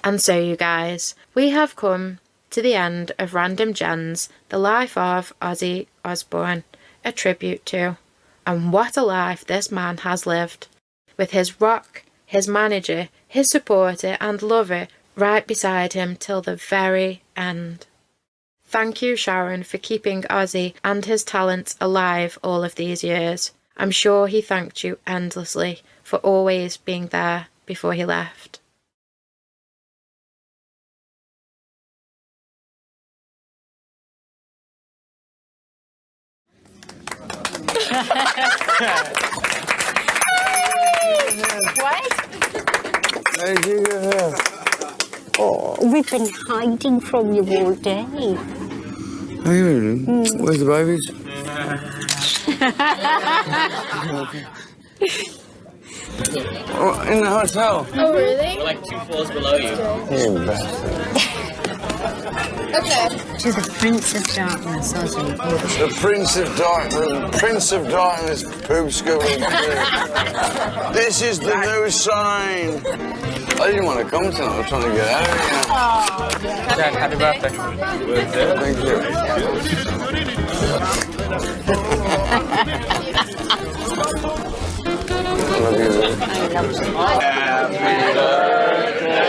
And so, you guys, we have come to the end of Random Gems, the life of Ozzy Osbourne, a tribute to. And what a life this man has lived, with his rock, his manager, his supporter and lover right beside him till the very end. Thank you, Sharon, for keeping Ozzy and his talents alive all of these years. I'm sure he thanked you endlessly for always being there before he left. What? How'd you get here? Oh, we've been hiding from you all day. Are you really? Where's the babies? Oh, in the hotel. Oh, really? We're like 2 floors below you. You bastard. Okay. To the Prince of Darkness, Ozzy. The Prince of Darkness. Prince of Darkness, poop scoop. This is the new sign. I didn't want to come tonight. I was trying to get out of here. Dad, happy birthday. Thank you. I love you. Happy birthday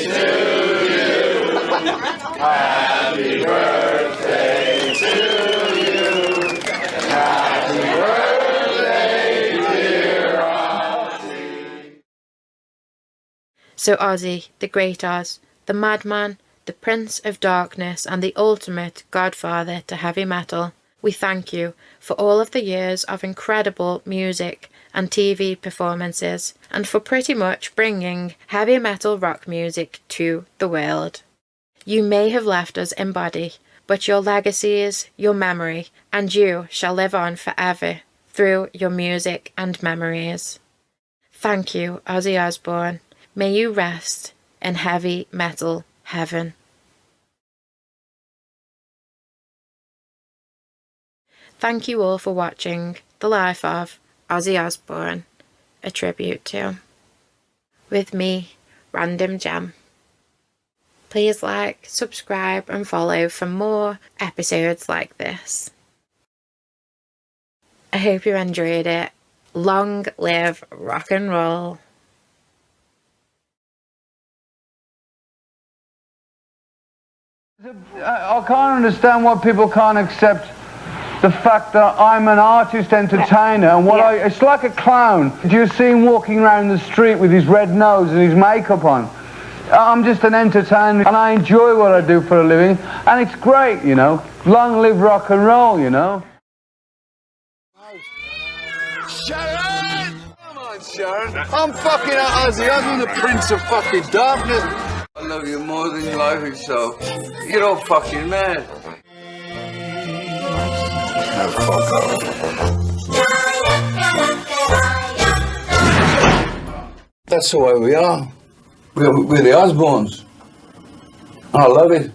to you. Happy birthday to you. Happy birthday, dear Ozzy. So Ozzy, the great Oz, the madman, the Prince of Darkness, and the ultimate godfather to heavy metal, we thank you for all of the years of incredible music and TV performances, and for pretty much bringing heavy metal rock music to the world. You may have left us in body, but your legacies, your memory, and you shall live on forever through your music and memories. Thank you, Ozzy Osbourne. May you rest in heavy metal heaven. Thank you all for watching The Life of Ozzy Osbourne, a tribute to, with me, Random Gem. Please like, subscribe and follow for more episodes like this. I hope you enjoyed it. Long live rock and roll. I can't understand why people can't accept the fact that I'm an artist entertainer and it's like a clown. Do you see him walking around the street with his red nose and his makeup on? I'm just an entertainer and I enjoy what I do for a living and it's great, you know. Long live rock and roll, you know. Sharon! Come on, Sharon. I'm fucking Ozzy. I'm the Prince of fucking Darkness. I love you more than life itself. You're all fucking mad. No, fuck off. That's the way we are. We're the Osbournes. I love it.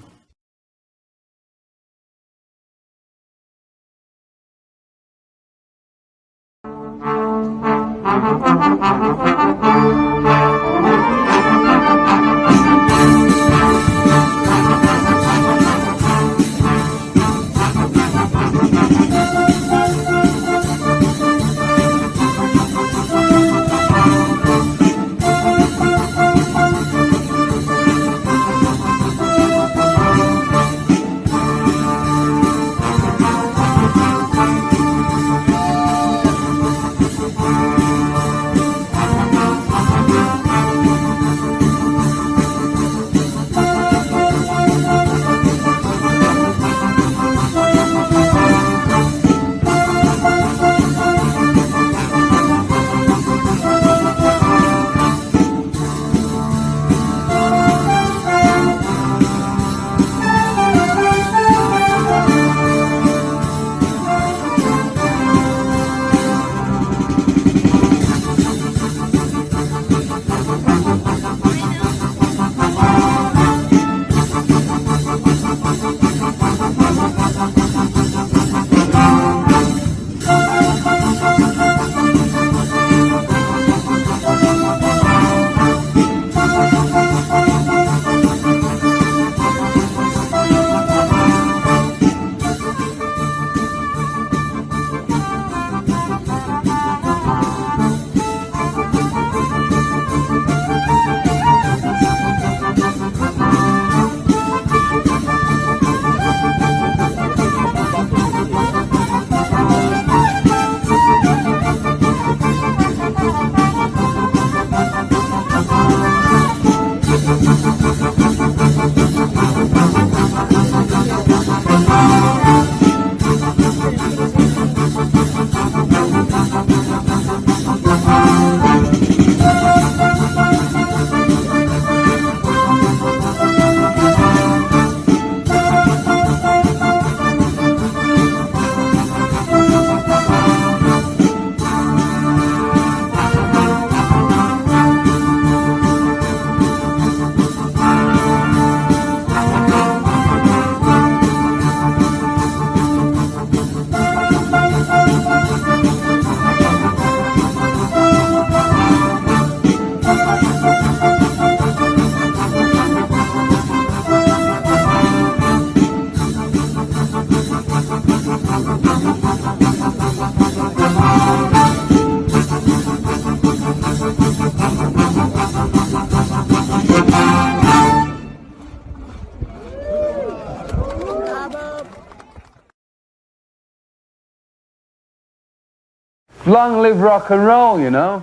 Long live rock and roll, you know.